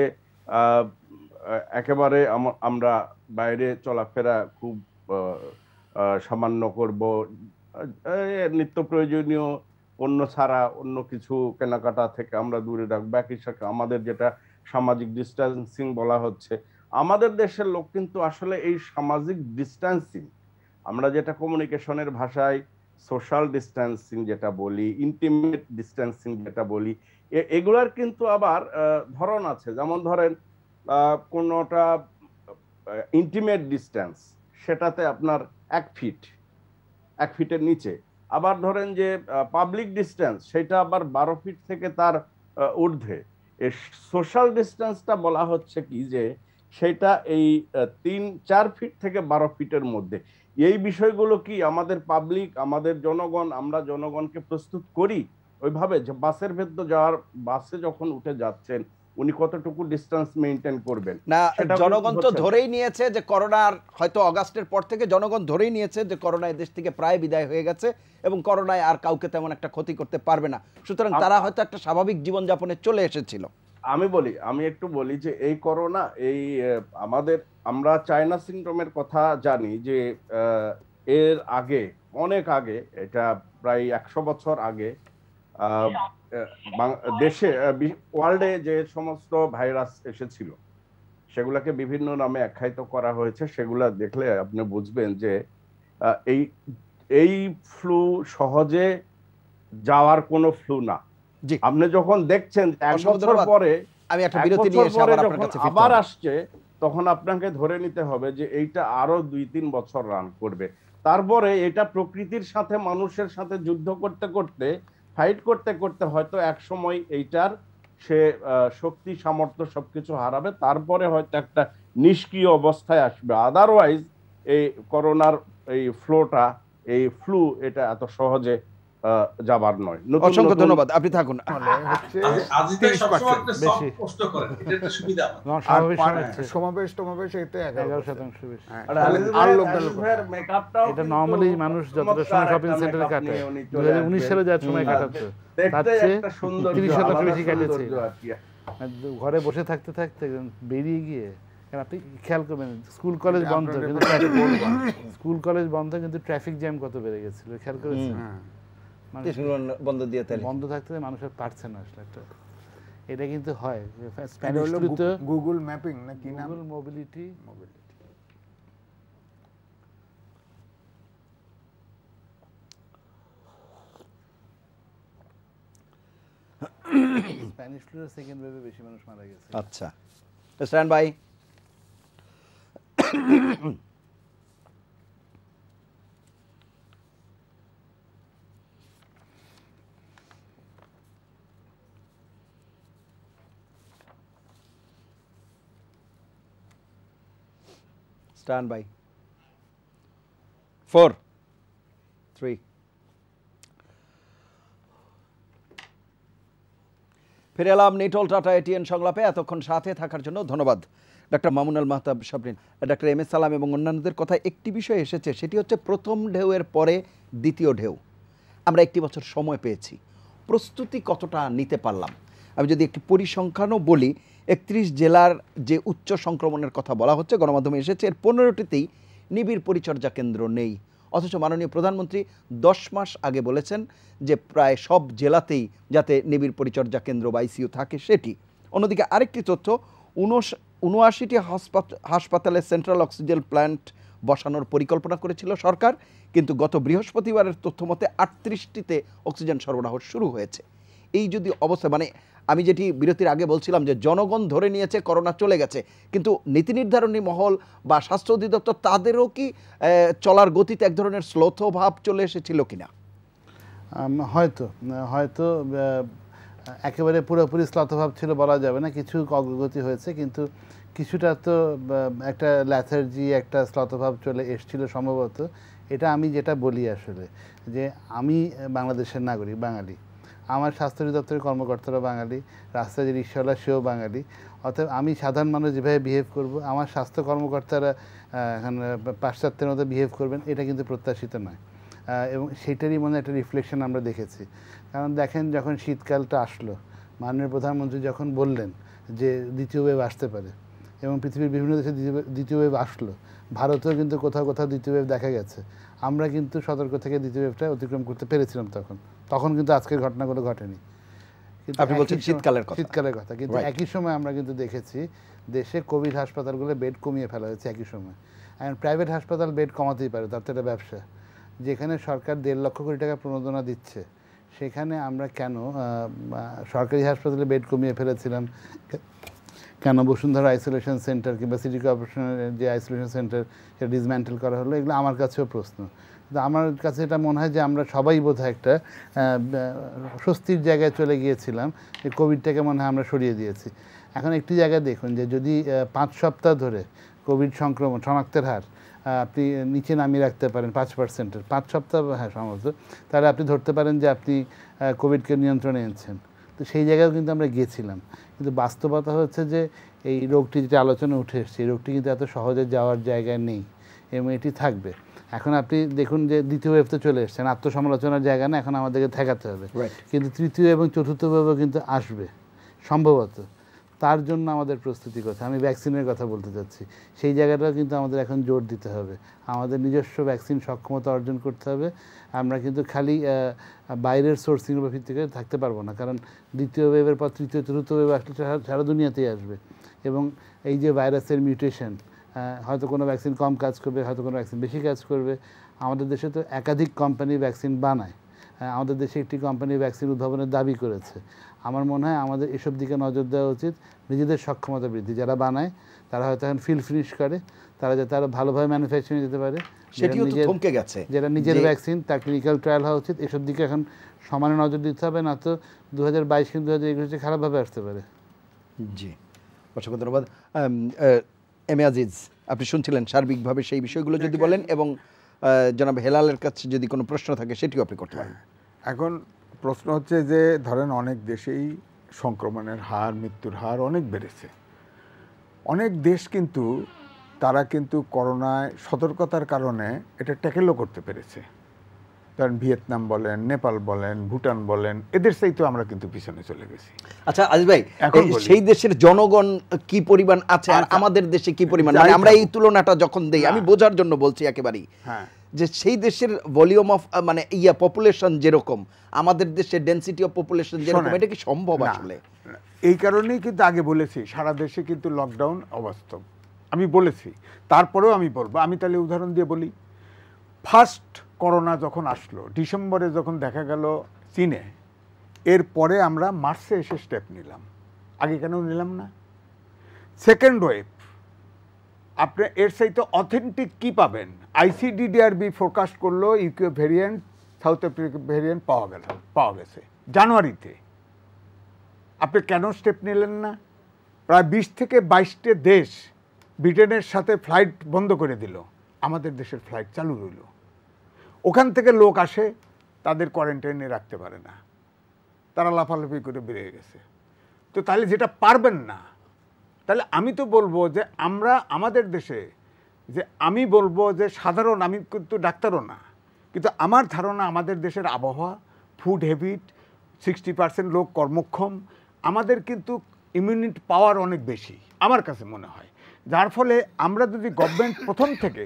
একেবারে আমরা বাইরে চলাফেরা খুব সামান্য করব, নিত্য প্রয়োজনীয় পণ্য ছাড়া অন্য কিছু কেনাকাটা থেকে আমরা দূরে রাখবো। একই সাথে আমাদের যেটা সামাজিক ডিস্টেন্সিং বলা হচ্ছে, আমাদের দেশের লোক কিন্তু আসলে এই সামাজিক ডিস্টেন্সিং, আমরা যেটা কমিউনিকেশনের ভাষায় সোশ্যাল ডিস্টেন্সিং যেটা বলি, ইন্টিমেট ডিস্টেন্সিং যেটা বলি, এগুলার কিন্তু আবার ধরন আছে। যেমন ধরেন কোনটা ইন্টিমেট ডিস্টেন্স, সেটাতে আপনার 1 ফিটের নিচে। আবার ধরেন যে পাবলিক ডিস্টেন্স, সেটা আবার 12 ফিট থেকে তার ঊর্ধ্বে। সোশ্যাল ডিস্টেন্সটা বলা হচ্ছে কি যে সেটা এই 3-4 ফিট থেকে 12 ফিটের মধ্যে। এই বিষয়গুলো কি আমাদের পাবলিক, আমাদের জনগণ, আমরা জনগণকে প্রস্তুত করি ওইভাবে যে বাসের ভেতর যাওয়ার, বাসে যখন উঠে যাচ্ছেন উনি কতটুকু ডিস্টেন্স মেইনটেইন করবেন? না, জনগণ তো ধরেই নিয়েছে যে করোনার, হয়তো অগাস্টের পর থেকে জনগণ ধরেই নিয়েছে যে করোনা দেশ থেকে প্রায় বিদায় হয়ে গেছে এবং করোনায় আর কাউকে তেমন একটা ক্ষতি করতে পারবে না। সুতরাং তারা হয়তো একটা স্বাভাবিক জীবনযাপনে চলে এসেছিল। আমি একটু বলি যে এই করোনা, এই আমরা চায়না সিনড্রোমের কথা জানি যে এর আগে, অনেক আগে, এটা প্রায় 100 বছর আগে দেশে, ওয়ার্ল্ডে যে সমস্ত ভাইরাস এসেছিল সেগুলাকে বিভিন্ন নামে আখ্যায়িত করা হয়েছে। সেগুলা দেখলে আপনি বুঝবেন যে এই ফ্লু সহজে যাওয়ার কোনো ফ্লু না। আপনি যখন দেখছেন 1 বছর পরে, আমি একটা বিরতি নিয়ে এসে আবার আপনার কাছে আবার আসছে, তখন আপনাকে ধরে নিতে হবে যে এইটা আরো 2-3 বছর রান করবে। তারপরে এটা প্রকৃতির সাথে, মানুষের সাথে যুদ্ধ করতে করতে, ফাইট করতে করতে হয়তো এক সময় এইটার সে শক্তি, সামর্থ্য সবকিছু হারাবে, তারপরে হয়তো একটা নিষ্ক্রিয় অবস্থায় আসবে। আদারওয়াইজ এই করোনার এই ফ্লু এটা এত সহজে যাবার নয়। অসংখ্য ধন্যবাদ, আপনি থাকুন। সমাবেশ এতে 11% বেশি। এটা নরমালি মানুষ যতটা সময় শপিং সেন্টারে কাটায়, 2019 সালে যার সময় কাটাতো তার চেয়ে 30% বেশি কাটেছে। ঘরে বসে থাকতে থাকতে বেরিয়ে গিয়ে, আপনি খেয়াল করবেন স্কুল কলেজ বন্ধ, কিন্তু ট্রাফিক জ্যাম কত বেড়ে গেছিল, খেয়াল করেছেন? বন্ধ থাকতে মানুষের পারছে না আসলে। এটা কিন্তু হয় গুগল ম্যাপিং না কি নাম, গুগল মোবিলিটি। স্প্যানিশ ফ্লুর সেকেন্ড ওয়েভে বেশি মানুষ মারা গেছে। আচ্ছা, স্ট্যান্ড বাই। Stand by. 4, 3. ফিরে এলাম নিটল টাটা এটিএন সংলাপে। এতক্ষণ সাথে থাকার জন্য ধন্যবাদ। Doctor Mamunul Mahtab Sabrin, doctor M S Salam এবং অন্যান্যদের কথা একটি বিষয় এসেছে, সেটি হচ্ছে প্রথম ঢেউয়ের পরে দ্বিতীয় ঢেউ। আমরা 1 বছর সময় পেয়েছি, প্রস্তুতি কতটা নিতে পারলাম? আমি যদি একটি পরিসংখ্যানও বলি, 31 জেলার যে উচ্চ সংক্রমণের কথা বলা হচ্ছে, গণমাধ্যমে এসেছে, এর 15টিতেই নিবিড় পরিচর্যা কেন্দ্র নেই। অথচ মাননীয় প্রধানমন্ত্রী 10 মাস আগে বলেছেন যে প্রায় সব জেলাতেই যাতে নিবিড় পরিচর্যা কেন্দ্র বা আইসিইউ থাকে সেটি। অন্যদিকে আরেকটি তথ্য, 79টি হাসপাতালে সেন্ট্রাল অক্সিজেন প্ল্যান্ট বসানোর পরিকল্পনা করেছিল সরকার, কিন্তু গত বৃহস্পতিবারের তথ্য মতে 38টিতে অক্সিজেন সরবরাহ শুরু হয়েছে। এই যদি অবস্থা, মানে আমি যেটি বিরতির আগে বলছিলাম যে জনগণ ধরে নিয়েছে করোনা চলে গেছে, কিন্তু নীতি নির্ধারণী মহল বা স্বাস্থ্য অধিদপ্তর তাদেরও কি চলার গতিতে এক ধরনের স্লোথ ভাব চলে এসেছিল কিনা? হয়তো একেবারে পুরোপুরি স্লথভাব ছিল বলা যাবে না, কিছু অগ্রগতি হয়েছে, কিন্তু কিছুটা তো একটা ল্যাথার্জি, একটা স্লথভাব চলে এসেছিল সম্ভবত। এটা আমি যেটা বলি আসলে যে আমি বাংলাদেশের নাগরিক, বাঙালি, আমার স্বাস্থ্য অধিদপ্তরের কর্মকর্তারা বাঙালি, রাস্তায় যে রিক্সাওয়ালা সেও বাঙালি, অতএব আমি সাধারণ মানুষ যেভাবে বিহেভ করব আমার স্বাস্থ্য কর্মকর্তারা এখন পাশ্চাত্যের মতো বিহেভ করবেন, এটা কিন্তু প্রত্যাশিত নয়। এবং সেটারই মনে একটা রিফ্লেকশন আমরা দেখেছি। কারণ দেখেন, যখন শীতকালটা আসলো, মাননীয় প্রধানমন্ত্রী যখন বললেন যে দ্বিতীয় ওয়েভ আসতে পারে এবং পৃথিবীর বিভিন্ন দেশে দ্বিতীয় ওয়েভ আসলো, ভারতেও কিন্তু কোথাও কোথাও দ্বিতীয় ওয়েভ দেখা গেছে, আমরা কিন্তু সতর্ক থেকে দ্বিতীয় ওয়েভটা অতিক্রম করতে পেরেছিলাম তখন কিন্তু আজকের ঘটনাগুলো ঘটেনি। আপনি বলছেন শীতকালের কথা, কিন্তু একই সময় আমরা কিন্তু দেখেছি দেশে কোভিড হাসপাতালগুলো বেড কমিয়ে ফেলা হয়েছে একই সময়। এখন প্রাইভেট হাসপাতাল বেড কমাতেই পারে, তার তো একটা ব্যবসা। যেখানে সরকার 1.5 লক্ষ কোটি টাকা প্রণোদনা দিচ্ছে, সেখানে আমরা কেন সরকারি হাসপাতালে বেড কমিয়ে ফেলেছিলাম, কেন বসুন্ধরা আইসোলেশন সেন্টার কিংবা সিটি কর্পোরেশনের যে আইসোলেশন সেন্টার সেটা ডিসম্যান্টেল করা হলো, এগুলো আমার কাছেও প্রশ্ন। কিন্তু আমার কাছে এটা মনে হয় যে আমরা সবাই বোধহয় একটা স্বস্তির জায়গায় চলে গিয়েছিলাম, যে কোভিডটাকে মনে হয় আমরা সরিয়ে দিয়েছি। এখন একটি জায়গায় দেখুন যে যদি 5 সপ্তাহ ধরে কোভিড সংক্রমণ শনাক্তের হার আপনি নিচে নামিয়ে রাখতে পারেন 5%, 5 সপ্তাহ, হ্যাঁ সম্ভবত, তাহলে আপনি ধরতে পারেন যে আপনি কোভিডকে নিয়ন্ত্রণে এনেছেন। তো সেই জায়গায় কিন্তু আমরা গিয়েছিলাম, কিন্তু বাস্তবতা হচ্ছে যে এই রোগটি যেটা আলোচনা উঠে এসছে, এই রোগটি কিন্তু এত সহজে যাওয়ার জায়গায় নেই এবং এটি থাকবে। এখন আপনি দেখুন যে দ্বিতীয় ওয়েভতে চলে এসছেন, আত্মসমালোচনার জায়গা না, এখন আমাদেরকে ঠেকাতে হবে। কিন্তু তৃতীয় এবং চতুর্থ ওয়েভও কিন্তু আসবে সম্ভবত, তার জন্য আমাদের প্রস্তুতি কথা, আমি ভ্যাকসিনের কথা বলতে চাচ্ছি, সেই জায়গাটাও কিন্তু আমাদের এখন জোর দিতে হবে। আমাদের নিজস্ব ভ্যাকসিন সক্ষমতা অর্জন করতে হবে। আমরা কিন্তু খালি বাইরের সোর্সিংয়ের উপর ভিত্তি করে থাকতে পারবো না, কারণ দ্বিতীয় ওয়েভের পর তৃতীয় চতুর্থ ওয়েভ আসলে সারা দুনিয়াতেই আসবে। এবং এই যে ভাইরাসের মিউটেশন, হয়তো কোনো ভ্যাকসিন কম কাজ করবে, হয়তো কোনো ভ্যাকসিন বেশি কাজ করবে। আমাদের দেশে তো একাধিক কোম্পানি ভ্যাকসিন বানায়, আমাদের দেশে একটি কোম্পানি ভ্যাকসিন উদ্ভাবনের দাবি করেছে। আমার মনে হয় আমাদের এসব দিকে নজর দেওয়া উচিত, নিজেদের সক্ষমতা বৃদ্ধি। যারা বানায় তারা হয়তো এখন ফিল ফিনিশ করে, তারা যাতে আরও ভালোভাবে ম্যানুফ্যাকচারিং যেতে পারে, সেটিও তো থমকে গেছে। যেটা নিজের ভ্যাকসিন, তার ক্লিনিক্যাল ট্রায়াল হওয়া উচিত। এসব দিকে এখন সমানে নজর দিতে হবে, না তো 2022 কিন্তু 2021 খারাপভাবে আসতে পারে। জি, অসংখ্য ধন্যবাদ। এম এ আজিজ, আপনি শুনছিলেন সার্বিকভাবে সেই বিষয়গুলো যদি বলেন, এবং জনাব হেলালের কাছে যদি কোনো প্রশ্ন থাকে সেটিও আপনি করতে পারেন। এখন প্রশ্ন হচ্ছে যে ধরেন অনেক দেশেই সংক্রমণের হার, মৃত্যুর হার অনেক বেড়েছে। অনেক দেশ কিন্তু তারা কিন্তু করোনায় সতর্কতার কারণে এটা ট্যাকেলও করতে পেরেছে। ধরেন ভিয়েতনাম বলেন, নেপাল বলেন, ভুটান বলেন, এদের চাইতে আমরা কিন্তু পিছনে চলে গেছি। আচ্ছা আজিজ ভাই, সেই দেশের জনগণ কি পরিমাণ আছে আর আমাদের দেশে কি পরিমাণ, মানে আমরা এই তুলনাটা যখন দেই, আমি বোঝার জন্য বলছি একেবারেই, যে সেই দেশের ভলিউম অফ মানে পপুলেশন যেরকম, আমাদের দেশের ডেনসিটি অফ পপুলেশন যেরকম, এটা কি সম্ভব আসলে? এই কারণেই কিন্তু আগে বলেছি সারা দেশে কিন্তু লকডাউন অবাস্তব, আমি বলেছি। তারপরেও আমি বলবো, আমি তাহলে উদাহরণ দিয়ে বলি। ফার্স্ট করোনা যখন আসলো ডিসেম্বরে, যখন দেখা গেল চীনে, এরপরে আমরা মার্চে এসে স্টেপ নিলাম, আগে কেন নিলাম না? সেকেন্ড ওয়েভ আপনি এর চাইতে অথেন্টিক কি পাবেন? আইসিডিডিআরবি ফোরকাস্ট করলো UK variant, south Africa variant পাওয়া গেছে জানুয়ারিতে। আপনি কেন স্টেপ নিলেন না? প্রায় 20 থেকে 22টা দেশ ব্রিটেনের সাথে ফ্লাইট বন্ধ করে দিল, আমাদের দেশের ফ্লাইট চালু রইল। ওখান থেকে লোক আসে, তাদের কোয়ারেন্টাইনে রাখতে পারে না, তারা লাফালাফি করে বেরিয়ে গেছে। তো তাহলে যেটা পারবেন না, তাহলে আমি তো বলবো যে আমরা আমাদের দেশে, যে আমি বলবো যে সাধারণ, আমি কিন্তু ডাক্তারও না, কিন্তু আমার ধারণা আমাদের দেশের আবহাওয়া, ফুড হ্যাবিট, 60% লোক কর্মক্ষম, আমাদের কিন্তু ইমিউনিটি পাওয়ার অনেক বেশি আমার কাছে মনে হয়। যার ফলে আমরা যদি গভর্নমেন্ট প্রথম থেকে,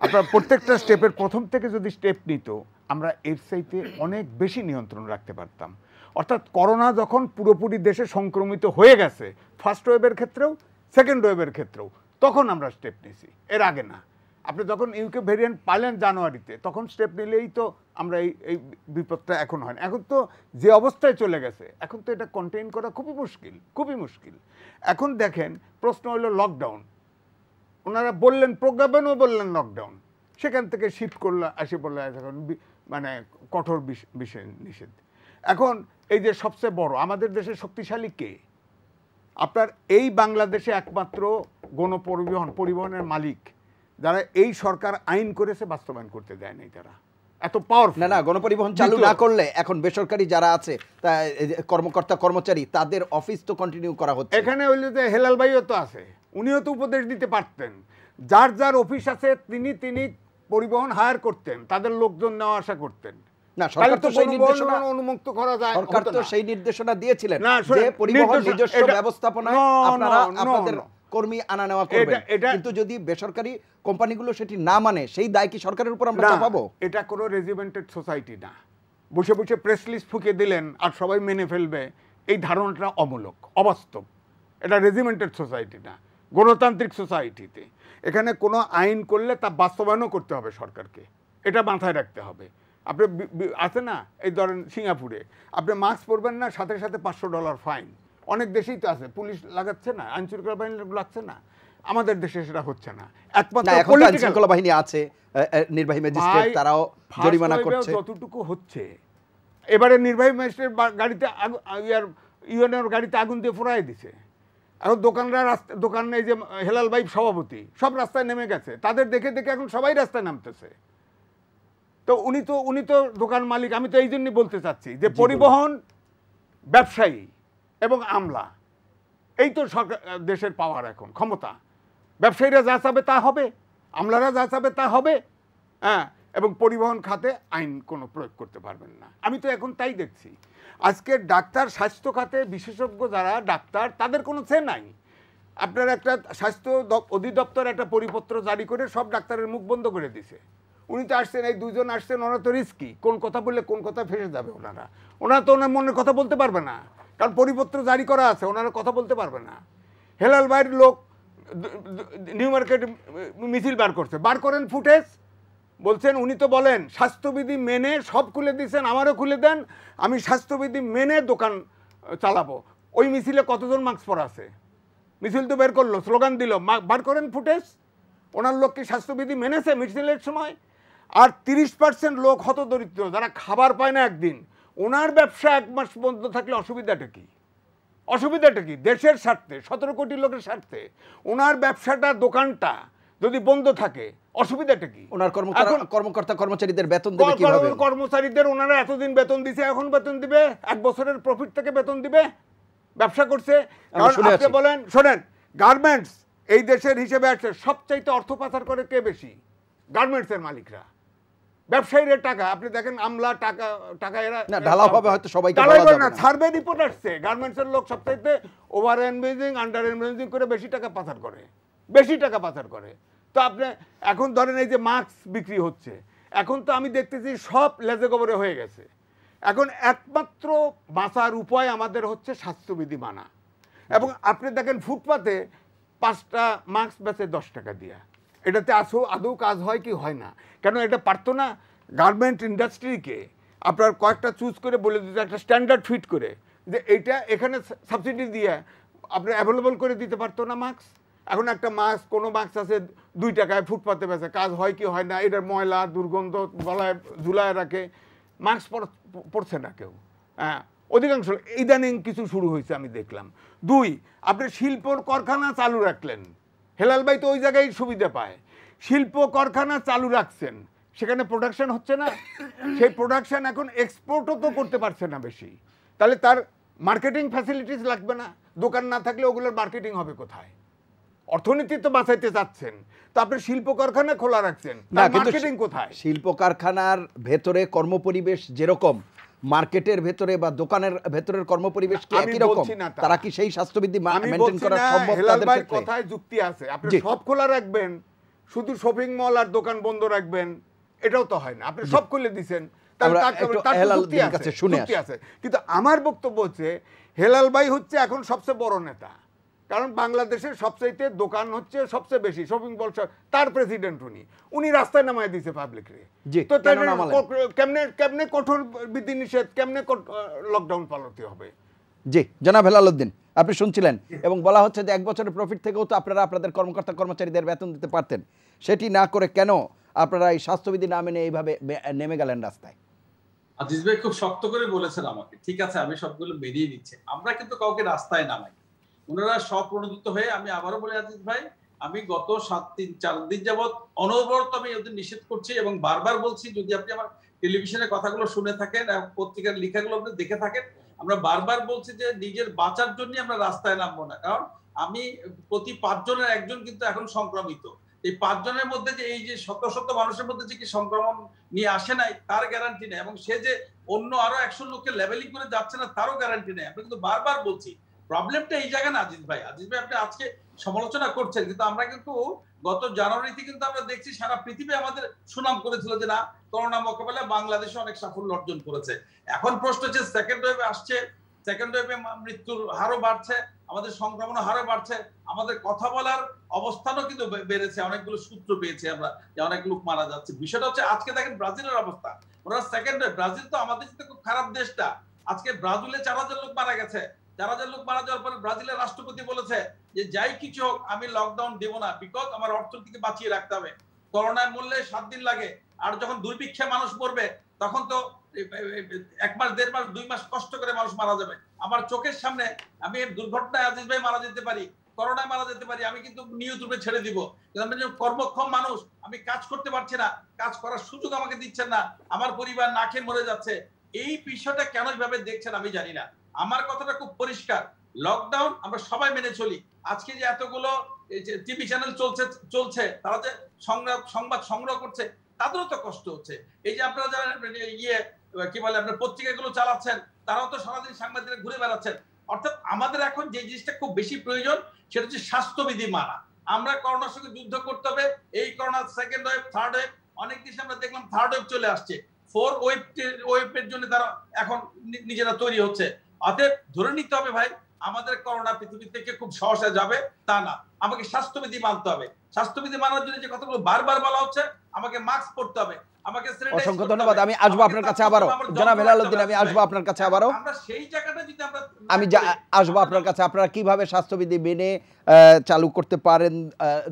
আপনার প্রত্যেকটা স্টেপের প্রথম থেকে যদি স্টেপ নিত, আমরা এর চাইতে অনেক বেশি নিয়ন্ত্রণ রাখতে পারতাম। অর্থাৎ করোনা যখন পুরোপুরি দেশে সংক্রমিত হয়ে গেছে, ফার্স্ট ওয়েভের ক্ষেত্রেও সেকেন্ড ওয়েভের ক্ষেত্রেও, তখন আমরা স্টেপ নিয়েছি, এর আগে না। আপনি যখন ইউকে ভেরিয়েন্ট পাইলেন জানুয়ারিতে, তখন স্টেপ নিলেই তো আমরা এই বিপদটা এখন হয় না। এখন তো যে অবস্থায় চলে গেছে, এখন তো এটা কন্টেইন করা খুবই মুশকিল, খুবই মুশকিল। এখন দেখেন, প্রশ্ন হলো লকডাউন, ওনারা বললেন প্রজ্ঞাপনও বললেন লকডাউন, সেখান থেকে শিফট করলো, এসে বললো এখন মানে কঠোর বিষয় নিষেধ। এখন এই যে সবচেয়ে বড় আমাদের দেশে শক্তিশালী কে? আপনার এই বাংলাদেশে একমাত্র গণপরিবহনের মালিক যারা এই সরকার আইন করেছে বাস্তবায়ন করতে দেয় নাই, তারা এত পাওয়ারফুল। না গণপরিবহন চালু না করলে এখন বেসরকারি যারা আছে কর্মকর্তা কর্মচারী তাদের অফিস তো কন্টিনিউ করা হচ্ছে। এখানে হইলে যে হেলাল ভাইও তো আছে, উনিও তো উপদেশ দিতে পারতেন। যার যার অফিস আছে তিনি পরিবহন হায়ার করতেন, তাদের লোকজন নেওয়া আসা করতেন। না সরকার তো সেই নির্দেশনা অনুমুক্ত করা যায়, সরকার তো সেই নির্দেশনা দিয়েছিলেন না, যে পরিবহন নিজস্ব ব্যবস্থাপনায় আপনারা আপনাদের কর্মী আনা নেওয়া করবেন, কিন্তু যদি বেসরকারি কোম্পানিগুলো সেটি না মানে সেই দায় কি সরকারের উপর আমরা চাপাবো? এটা কোনো রেজিমেন্টেড সোসাইটি না, বসে বসে প্রেস লিস্ট ফুঁকে দিলেন আর সবাই মেনে ফেলবে, এই ধারণাটা অমূলক, অবাস্তব। এটা রেজিমেন্টেড সোসাইটি না, গণতান্ত্রিক সোসাইটিতে এখানে কোনো আইন করলে তা বাস্তবায়নও করতে হবে সরকারকে, এটা মাথায় রাখতে হবে। আপনি আছে না, এই ধরেন সিঙ্গাপুরে আপনি মাস্ক পরবেন না, সাথে সাথে $500 ফাইন। অনেক দেশেই তো আছে, পুলিশ লাগাচ্ছে না, আইন শৃঙ্খলা বাহিনী লাগছে না। আমাদের দেশে সেটা হচ্ছে না, একমাত্র আইন শৃঙ্খলা বাহিনী আছে, নির্বাহী ম্যাজিস্ট্রেট তারাও জরিমানা করছে যতটুকু হচ্ছে। এবারে নির্বাহী ম্যাজিস্ট্রেট গাড়িতে ইউএনএর গাড়িতে আগুন দিয়ে পোড়াই দিছে। এখন দোকানরা দোকান এই যে হেলাল ভাই সভাপতি সব রাস্তায় নেমে গেছে, তাদের দেখে দেখে এখন সবাই রাস্তায় নামতেছে। তো উনি তো দোকান মালিক। আমি তো এই জন্যই বলতে চাচ্ছি যে পরিবহন ব্যবসায়ী এবং আমলা, এই তো সরকার দেশের পাওয়ার, এখন ক্ষমতা। ব্যবসায়ীরা যা চাবে তা হবে, আমলারা যা চাবে তা হবে, হ্যাঁ। এবং পরিবহন খাতে আইন কোনো প্রয়োগ করতে পারবেন না। আমি তো এখন তাই দেখছি। আজকে ডাক্তার, স্বাস্থ্য খাতে বিশেষজ্ঞ যারা ডাক্তার, তাদের কোনো সে নাই। আপনার একটা স্বাস্থ্য অধিদপ্তর একটা পরিপত্র জারি করে সব ডাক্তারের মুখ বন্ধ করে দিছে। উনি তো আসছেন, এই দুজন আসছেন, ওনারা তো রিস্কি, কোন কথা বললে কোন কথা ফেসে যাবে। ওনারা তো ওনার মনের কথা বলতে পারবে না, কারণ পরিপত্র জারি করা আছে, ওনারা কথা বলতে পারবে না। হেলাল ভাইয়ের লোক নিউ মার্কেট মিছিল বার করেন ফুটেজ, বলছেন উনি তো বলেন স্বাস্থ্যবিধি মেনে সব খুলে দিয়েছেন, আমারও খুলে দেন, আমি স্বাস্থ্যবিধি মেনে দোকান চালাবো। ওই মিছিলে কতজন মাস্ক পরা আছে? মিছিল তো বের করলো, স্লোগান দিল, বার করেন ফুটেজ। ওনার লোক কি স্বাস্থ্যবিধি মেনেছে মিছিলের সময়? আর 30% লোক হতদরিদ্র, যারা খাবার পায় না একদিন, ওনার ব্যবসা 1 মাস বন্ধ থাকলে অসুবিধাটা কি? দেশের স্বার্থে, 17 কোটি লোকের স্বার্থে ওনার ব্যবসাটা, দোকানটা যদি বন্ধ থাকে অসুবিধাটা কি? ওনার কর্মকর্তা কর্মচারীদের বেতন দেবে কিভাবে? কর্মচারীদের ওনারা এতদিন বেতন দিছে, এখন বেতন দিবে? 1 বছরের প্রফিট থেকে বেতন দিবে? ব্যবসা করছে। কারণ আপনি বলেন, শোনেন, গার্মেন্টস এই দেশের হিসেবে আছে সবচাইতে অর্থ পাচার করে কে বেশি? গার্মেন্টসের মালিকরা, ব্যবসায়ীদের টাকা। আপনি দেখেন আমলা টাকা এরা না ঢালাও হবে, হয়তো সবাইকে বলা যাবে না। সার্ভে রিপোর্ট আসছে গার্মেন্টসের লোক সবচাইতে ওভার এনভেজিং, আন্ডার এনভেজিং করে বেশি টাকা পাচার করে। তো আপনি এখন ধরেন এই যে মাস্ক বিক্রি হচ্ছে, এখন তো আমি দেখতেছি সব লেজে গোবরে হয়ে গেছে। এখন একমাত্র বাঁচার উপায় আমাদের হচ্ছে স্বাস্থ্যবিধি মানা। এবং আপনি দেখেন ফুটপাতে 5টা মাস্ক বেচে 10 টাকা দিয়া, এটাতে আদৌ কাজ হয় কি হয় না? কেন এটা পারতো না গার্মেন্ট ইন্ডাস্ট্রিকে আপনার কয়েকটা চুজ করে বলে দিতে, একটা স্ট্যান্ডার্ড ফিট করে, যে এইটা এখানে সাবসিডি দিয়ে আপনার অ্যাভেলেবল করে দিতে পারতো না মাস্ক? এখন একটা মাস্ক, কোনো মাস্ক আছে 2 টাকায় ফুটপাতে বেচে, কাজ হয় কি হয় না? এটার ময়লা, দুর্গন্ধ, গলায় ঝুলায় রাখে, মাস্ক পরছে না কেউ। হ্যাঁ, অধিকাংশ ইদানিং কিছু শুরু হয়েছে আমি দেখলাম। 2, আপনি শিল্প কারখানা চালু রাখলেন, হেলাল ভাই তো ওই জায়গায় সুবিধা পায়। শিল্প কারখানা চালু রাখছেন, সেখানে প্রোডাকশন হচ্ছে না, সেই প্রোডাকশন এখন এক্সপোর্টও তো করতে পারছে না বেশি, তাহলে তার মার্কেটিং ফ্যাসিলিটিস লাগবে না? দোকান না থাকলে ওগুলোর মার্কেটিং হবে কোথায়? অর্থনীতি তো বাঁচাইতে চাচ্ছেন, তো আপনি শিল্প কারখানা খোলা রাখছেন, মার্কেটিং কোথায়? শিল্প কারখানার ভেতরে কর্মপরিবেশ যেরকম, মার্কেটের ভেতরে বা দোকানের ভেতরের কর্মপরিবেশ কি একই রকম? তারা কি সেই স্বাস্থ্যবিধি মেইনটেইন করা সম্ভব? হেলাল ভাইয়ের কথায় যুক্তি আছে। আপনি সব খোলা রাখবেন, শুধু শপিং মল আর দোকান বন্ধ রাখবেন, এটাও তো হয় না। আপনি সব খুলে দিয়েছেন, কিন্তু আমার বক্তব্য হচ্ছে হেলাল ভাই হচ্ছে এখন সবচেয়ে বড় নেতা, কারণ বাংলাদেশের সবচাইতে দোকান হচ্ছে সবচেয়ে বেশি, শপিং মল, তার প্রেসিডেন্ট উনি রাস্তায় নামায় দিয়েছে পাবলিকরে। তো কেমনে কঠোর বিধিনিষেধ, কেমনে লকডাউন পালতে হবে? জি, জনাব হেলাল উদ্দিন, আপনি শুনছিলেন, এবং বলা হচ্ছে যে 1 বছরের প্রফিট থেকেও তো আপনারা আপনাদের কর্মকর্তা কর্মচারীদের বেতন দিতে পারতেন, সেটি না করে কেন আপনারা এই স্বাস্থ্যবিধি না মেনে এইভাবে নেমে গেলেন রাস্তায়? আজিজ ভাই খুব শক্ত করে বলেছেন আমাকে, ঠিক আছে আমি সবগুলো মেরিয়ে নিচ্ছি, আমরা কিন্তু কাউকে রাস্তায় নামাই। ওনারা স্বপ্রণোদিত হয়ে, আমি আবারও বলি আজিজ ভাই, আমি গত 4 দিন যাবত অনবরত আমি ওদের নিষেধ করছি এবং বারবার বলছি, যদি আপনি আমার টেলিভিশনের কথাগুলো শুনে থাকেন এবং পত্রিকার লেখাগুলো আপনি দেখে থাকেন, আমরা বারবার বলছি যে নিজের বাঁচার জন্য আমরা রাস্তায় নামবো না। কারণ আমি প্রতি 5 জনের একজন কিন্তু এখন সংক্রমিত। এই 5 জনের মধ্যে যে এই যে শত শত মানুষের মধ্যে যে কি সংক্রমণ নিয়ে আসে নাই তার গ্যারান্টি নেই, এবং সে যে অন্য আরো 100 লোককে লেভেলিং করে যাচ্ছে না তারও গ্যারান্টি নেই। আমরা কিন্তু বারবার বলছি প্রবলেমটা এই জায়গায় না। আজিজ ভাই আপনি আজকে সমালোচনা করছেন, কিন্তু আমরা কিন্তু গত জানুয়ারিতে কিন্তু আমরা দেখছি সারা পৃথিবী আমাদের সুনাম করেছিল যে না, করোনা মোকাবেলায় বাংলাদেশে অনেক সাফল্য অর্জন করেছে। এখন প্রশ্ন হচ্ছে সেকেন্ড ওয়েভ আসছে, সেকেন্ড ওয়েভে মৃত্যুর হারও বাড়ছে, আমাদের সংক্রমণের হারও বাড়ছে, আমাদের কথা বলার অবস্থানও কিন্তু বেড়েছে। অনেকগুলো সূত্র পেয়েছি আমরা যে অনেক লোক মারা যাচ্ছে। বিষয়টা হচ্ছে আজকে দেখেন ব্রাজিলের অবস্থা, ওরা সেকেন্ড ওয়েভ, ব্রাজিল তো আমাদের সাথে খুব খারাপ দেশটা, আজকে ব্রাজিলে 4000 লোক মারা গেছে। 4000 লোক মারা যাওয়ার পরে ব্রাজিলের রাষ্ট্রপতি বলেছে যে যাই কিছু হোক আমি লকডাউন দেব না, বিকজ আমার অর্থনীতিকে বাঁচিয়ে রাখতে হবে। করোনায় মরলে 7 দিন লাগে, আর যখন দুর্ভিক্ষে মানুষ মরবে তখন তো 1 মাস 1.5 মাস 2 মাস কষ্ট করে মানুষ মারা যাবে। আমার চোখের সামনে আমি দুর্ঘটনায় আজিজ ভাই মারা যেতে পারি, করোনায় মারা যেতে পারি, আমি কিন্তু নিয়ত রূপে ছেড়ে দিব। আমি কর্মক্ষম মানুষ, আমি কাজ করতে পারছি না, কাজ করার সুযোগ আমাকে দিচ্ছেন না, আমার পরিবার না খেয়ে মরে যাচ্ছে। এই বিষয়টা কেন এইভাবে দেখছেন আমি জানি না। আমার কথাটা খুব পরিষ্কার, লকডাউন আমরা সবাই মেনে চলি। আজকে যে এতগুলো টিভি চ্যানেল চলছে তারা যে সংবাদ সংগ্রহ করছে তাদেরও তো কষ্ট হচ্ছে। এই যে আপনারা যারা কি বলে আপনার পত্রিকাগুলো চালাচ্ছেন তারাও তো সারাদিন সাংবাদিকরা ঘুরে বেড়াচ্ছেন। অর্থাৎ আমাদের এখন যে জিনিসটা খুব বেশি প্রয়োজন সেটা হচ্ছে স্বাস্থ্যবিধি মানা। আমরা করোনার সঙ্গে যুদ্ধ করতে হবে। এই corona second wave, third wave, অনেক দেশে আমরা দেখলাম থার্ড ওয়েভ চলে আসছে, 4 ওয়েভের জন্য তারা এখন নিজেরা তৈরি হচ্ছে। অতএব ধরে নিতে হবে ভাই, আমাদের করোনা পৃথিবী থেকে খুব সহজে যাবে তা না, আমাকে স্বাস্থ্যবিধি মানতে হবে। স্বাস্থ্যবিধি মানার জন্য যে কথাগুলো বারবার বলা হচ্ছে, আমাকে মাস্ক পরতে হবে, আমাকে অসংখ্য ধন্যবাদ। আমি আসবো আপনার কাছে আবারও, জনাব হেলালউদ্দিন, আমি আসবো আপনার কাছে আবারও। আমরা সেই জায়গাটা যদি আমরা আমি আসবো আপনার কাছে, আপনারা কিভাবে স্বাস্থ্যবিধি মেনে চালু করতে পারেন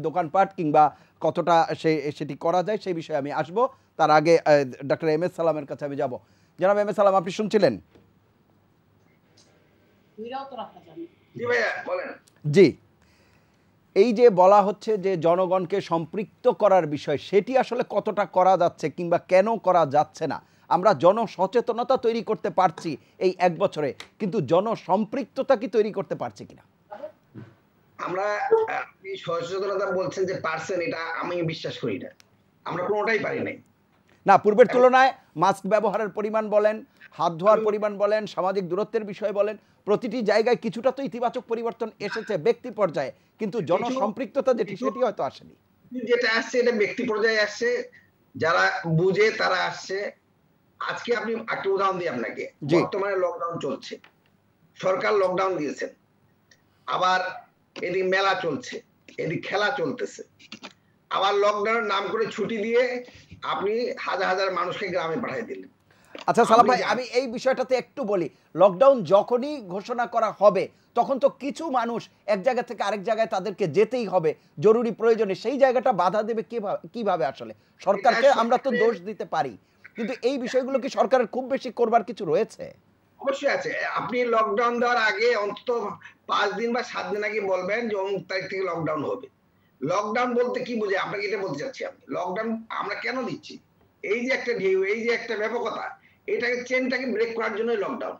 দোকানপাট, কিংবা কতটা সেটি করা যায় সেই বিষয়ে আমি আসবো। তার আগে ডক্টর এম এস সালামের কাছে আমি যাব। জনাব এম এস সালাম, আপনি শুনছিলেন? জি, এই যে বলা হচ্ছে যে জনগণকে সম্পৃক্ত করার বিষয়, সেটি আসলে কতটা করা যাচ্ছে কিংবা কেন করা যাচ্ছে না? আমরা জনসচেতনতা তৈরি করতে পারছি এই 1 বছরে, কিন্তু জনসম্পৃক্ততা কি তৈরি করতে পারছি কিনা? আমরা সচেতনতা বলছেন যে পারছেন, এটা আমি বিশ্বাস করি না। আমরা কোনোটাই পারি নাই। না, পূর্বের তুলনায় মাস্ক ব্যবহারের পরিমাণ বলেন, হাত ধোয়ার পরিমাণ বলেন, সামাজিক দূরত্বের বিষয় বলেন, প্রতিটি জায়গায় কিছুটা তো ইতিবাচক পরিবর্তন এসেছে ব্যক্তি পর্যায়ে, কিন্তু জনসম্পৃক্ততা যেটি সেটি হয়তো আসেনি। যেটা আসছে এটা ব্যক্তি পর্যায়ে আসছে, যারা বুঝে তারা আসছে। আজকে আপনি একটা উদাহরণ দিই আপনাকে, বর্তমানে লকডাউন চলছে, সরকার লকডাউন দিয়েছেন, আবার এদিক মেলা চলছে, এদিক খেলা চলতেছে, আবার লকডাউনের নাম করে ছুটি দিয়ে আপনি হাজার হাজার মানুষকে গ্রামে পাঠিয়ে দিলেন। আচ্ছা সালাম ভাই, আমি এই বিষয়টাতে একটু বলি। লকডাউন যখনই ঘোষণা করা হবে তখন তো কিছু মানুষ এক জায়গা থেকে আরেক জায়গায় তাদেরকে যেতেই হবে জরুরি প্রয়োজনে, সেই জায়গাটা বাধা দেবে কিভাবে? আসলে সরকারকে আমরা তো দোষ দিতে পারি, কিন্তু এই বিষয়গুলো কি সরকারের খুব বেশি করবার কিছু রয়েছে? অবশ্যই আছে। আপনি লকডাউন দেওয়ার আগে অন্তত 5 দিন বা 7 দিন আগে বলবেন যে অমুক তারিখ থেকে লকডাউন হবে। লকডাউন বলতে কি বোঝে আপনাকে এটা বলতে চাচ্ছি আমি। লকডাউন আমরা কেন দিচ্ছি? এই যে একটা ঢেউ, এই যে একটা ব্যাপকতা, এটাকে চেনটাকে ব্রেক করার জন্য লকডাউন।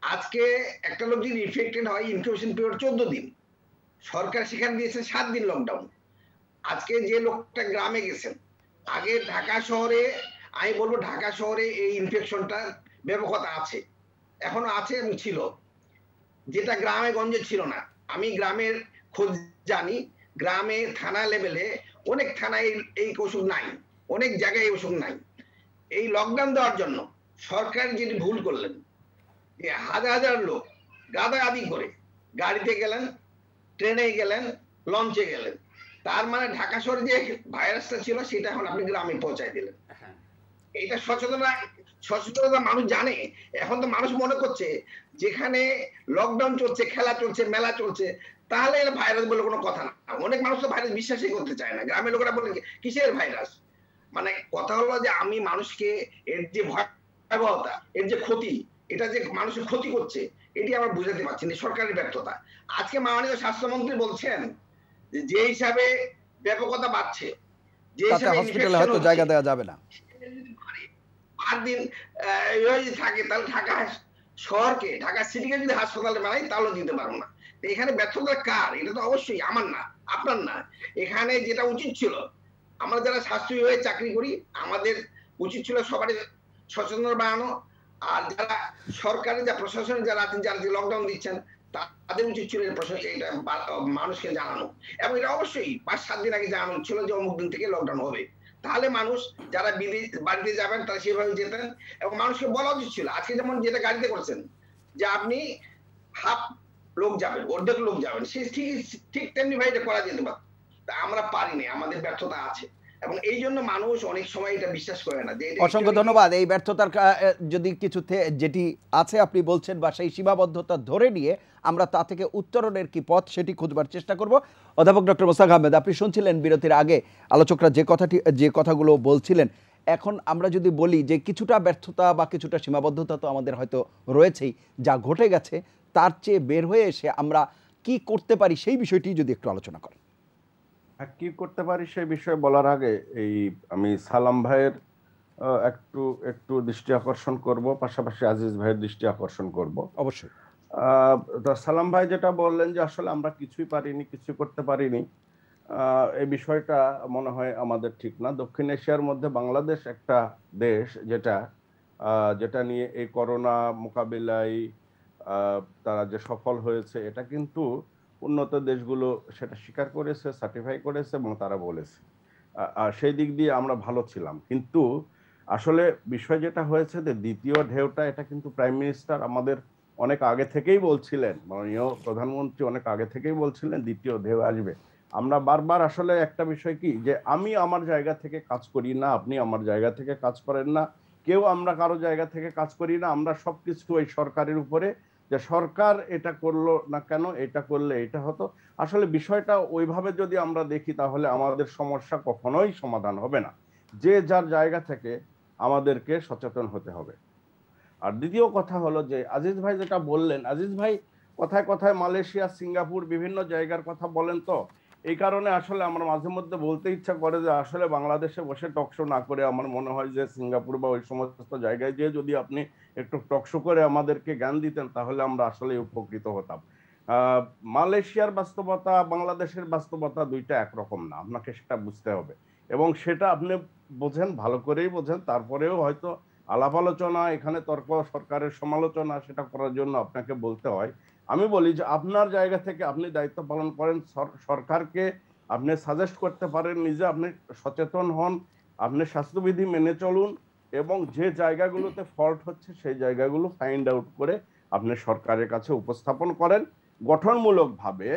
আজকে একটা লোক যদি ইনফেক্টেড হয়, ইনকিউবেশন পিরিয়ড 14 দিন, সরকার সেখানে দিয়েছে 7 দিন লকডাউন। আজকে যে লোকটা গ্রামে গেছেন, আগে ঢাকা শহরে, আমি বলবো ঢাকা শহরে এই ইনফেকশনটা ব্যাপকতা আছে, এখনো আছে এবং ছিল, যেটা গ্রামে গঞ্জে ছিল না। আমি গ্রামের খোঁজ জানি, গ্রামে থানা লেভেলে অনেক থানায় এই অসুখ নাই, অনেক জায়গায় এই অসুখ নাই। এই লকডাউন দেওয়ার জন্য সরকার যেটি ভুল করলেন, যে হাজার হাজার লোক গাদাগাদি করে গাড়িতে গেলেন, ট্রেনে গেলেন, লঞ্চে গেলেন, তার মানে ঢাকা শহরে যে ভাইরাসটা ছিল সেটা এখন আপনি গ্রামে পৌঁছায় দিলেন। এটা সচেতনতা মানুষ জানে। এখন তো মানুষ মনে করছে যেখানে লকডাউন চলছে, খেলা চলছে, মেলা চলছে, তাহলে ভাইরাস বলে কোনো কথা না। অনেক মানুষ তো ভাইরাস বিশ্বাসই করতে চায় না। গ্রামের লোকেরা বলে কিসের ভাইরাস? মানে কথা হলো যে আমি মানুষকে এর যে ভয়াবহতা, এর যে ক্ষতি, এটা যে মানুষের ক্ষতি করছে, এটি আমরা বুঝাতে পারছি না, সরকারের ব্যর্থতা। আজকে মাননীয় স্বাস্থ্যমন্ত্রী বলছেন যে হিসাবে ব্যাপকতা বাড়ছে, যে তাতে হিসাবে হসপিটালে ইনফেকশন হয়তো হচ্ছে, জায়গা দেওয়া যাবে না। যদি 8 দিন এইভাবে যদি থাকে, তাহলে ঢাকা শহরকে, ঢাকা সিটিকে যদি হাসপাতালে বানাই তাহলে দিতে পারবো না। তো এখানে ব্যর্থতা কার? এটা তো অবশ্যই আমার না, আপনার না। এখানে যেটা উচিত ছিল, আমরা যারা স্বাস্থ্য বিভাগে চাকরি করি, আমাদের উচিত ছিল সবারই সচেতনতা বাড়ানো। আর যারা সরকারি যা প্রশাসনের যারা আছেন, যারা যে লকডাউন দিচ্ছেন, তাদের উচিত ছিল এটা মানুষকে জানানো। এবং এটা অবশ্যই 5-7 দিন আগে জানানো ছিল যে অমুক দিন থেকে লকডাউন হবে। তাহলে মানুষ যারা বাড়িতে যাবেন তারা সেভাবে যেতেন, এবং মানুষকে বলা উচিত ছিল। আজকে যেমন যেটা গাড়িতে করছেন যে আপনি হাফ লোক যাবেন, অর্ধেক লোক যাবেন, সে ঠিক তেমনি ভাই এটা করা যেতে পারে। তা আমরা পারিনি, আমাদের ব্যর্থতা আছে, এবং এই জন্য মানুষ অনেক সময় এটা বিশ্বাস করে না। অসংখ্য ধন্যবাদ। এই ব্যর্থতার যদি কিছু যেটি আছে আপনি বলছেন, বা সেই সীমাবদ্ধতা ধরে নিয়ে আমরা তা থেকে উত্তরণের কি পথ সেটি খুঁজবার চেষ্টা করব। অধ্যাপক ডক্টর মোস্তাক আহমেদ, আপনি শুনছিলেন বিরতির আগে আলোচকরা যে কথাগুলো বলছিলেন। এখন আমরা যদি বলি যে কিছুটা ব্যর্থতা বা কিছুটা সীমাবদ্ধতা তো আমাদের হয়তো রয়েছেই, যা ঘটে গেছে তার চেয়ে বের হয়ে এসে আমরা কি করতে পারি সেই বিষয়টি যদি একটু আলোচনা করেন। কি করতে পারি সেই বিষয়ে বলার আগে আমি সালাম ভাইয়ের একটু দৃষ্টি আকর্ষণ করব, পাশাপাশি আজিজ ভাইয়ের দৃষ্টি আকর্ষণ করব। অবশ্যই। সালাম ভাই যেটা বললেন যে আসলে আমরা কিছুই পারিনি, কিছু করতে পারিনি, এই বিষয়টা মনে হয় আমাদের ঠিক না। দক্ষিণ এশিয়ার মধ্যে বাংলাদেশ একটা দেশ যেটা নিয়ে এই করোনা মোকাবিলায় তারা যে সফল হয়েছে, এটা কিন্তু উন্নত দেশগুলো সেটা স্বীকার করেছে, সার্টিফাই করেছে, এবং তারা বলেছে সেই দিক দিয়ে আমরা ভালো ছিলাম। কিন্তু আসলে বিষয় যেটা হয়েছে যে দ্বিতীয় ঢেউটা, এটা কিন্তু প্রাইম মিনিস্টার আমাদের অনেক আগে থেকেই বলছিলেন, মাননীয় প্রধানমন্ত্রী অনেক আগে থেকেই বলছিলেন দ্বিতীয় ঢেউ আসবে। আমরা বারবার আসলে একটা বিষয় কি, যে আমি আমার জায়গা থেকে কাজ করি না, আপনি আমার জায়গা থেকে কাজ করেন না, কেউ আমরা কারো জায়গা থেকে কাজ করি না। আমরা সবকিছু ওই সরকারের উপরে, যে সরকার এটা করলো না কেন, এটা করলে এটা হতো। আসলে বিষয়টা ওইভাবে যদি আমরা দেখি তাহলে আমাদের সমস্যা কখনোই সমাধান হবে না। যে যার জায়গা থেকে আমাদেরকে সচেতন হতে হবে। আর দ্বিতীয় কথা হলো যে আজিজ ভাই যেটা বললেন, আজিজ ভাই কথায় কথায় মালয়েশিয়া, সিঙ্গাপুর বিভিন্ন জায়গার কথা বলেন, তো এই কারণে আসলে আমার মাঝে মধ্যে বলতে ইচ্ছা করে যে আসলে বাংলাদেশে বসে টকশো না করে আমার মনে হয় যে সিঙ্গাপুর বা ওই সমস্ত জায়গায় যেয়ে যদি আপনি একটু টকশো করে আমাদেরকে জ্ঞান দিতেন তাহলে আমরা আসলে উপকৃত হতাম। মালয়েশিয়ার বাস্তবতা, বাংলাদেশের বাস্তবতা দুইটা একরকম না, আপনাকে সেটা বুঝতে হবে, এবং সেটা আপনি বোঝেন, ভালো করেই বোঝেন। তারপরেও হয়তো আলাপ আলোচনা, এখানে তর্ক, সরকারের সমালোচনা, সেটা করার জন্য আপনাকে বলতে হয়। আমি বলি যে আপনার জায়গা থেকে আপনি দায়িত্ব পালন করেন, সরকারকে আপনি সাজেস্ট করতে পারেন, নিজে আপনি সচেতন হন, আপনি স্বাস্থ্যবিধি মেনে চলুন, এবং যে জায়গাগুলোতে ফল্ট হচ্ছে সেই জায়গাগুলো ফাইন্ড আউট করে আপনি সরকারের কাছে উপস্থাপন করেন গঠনমূলকভাবে।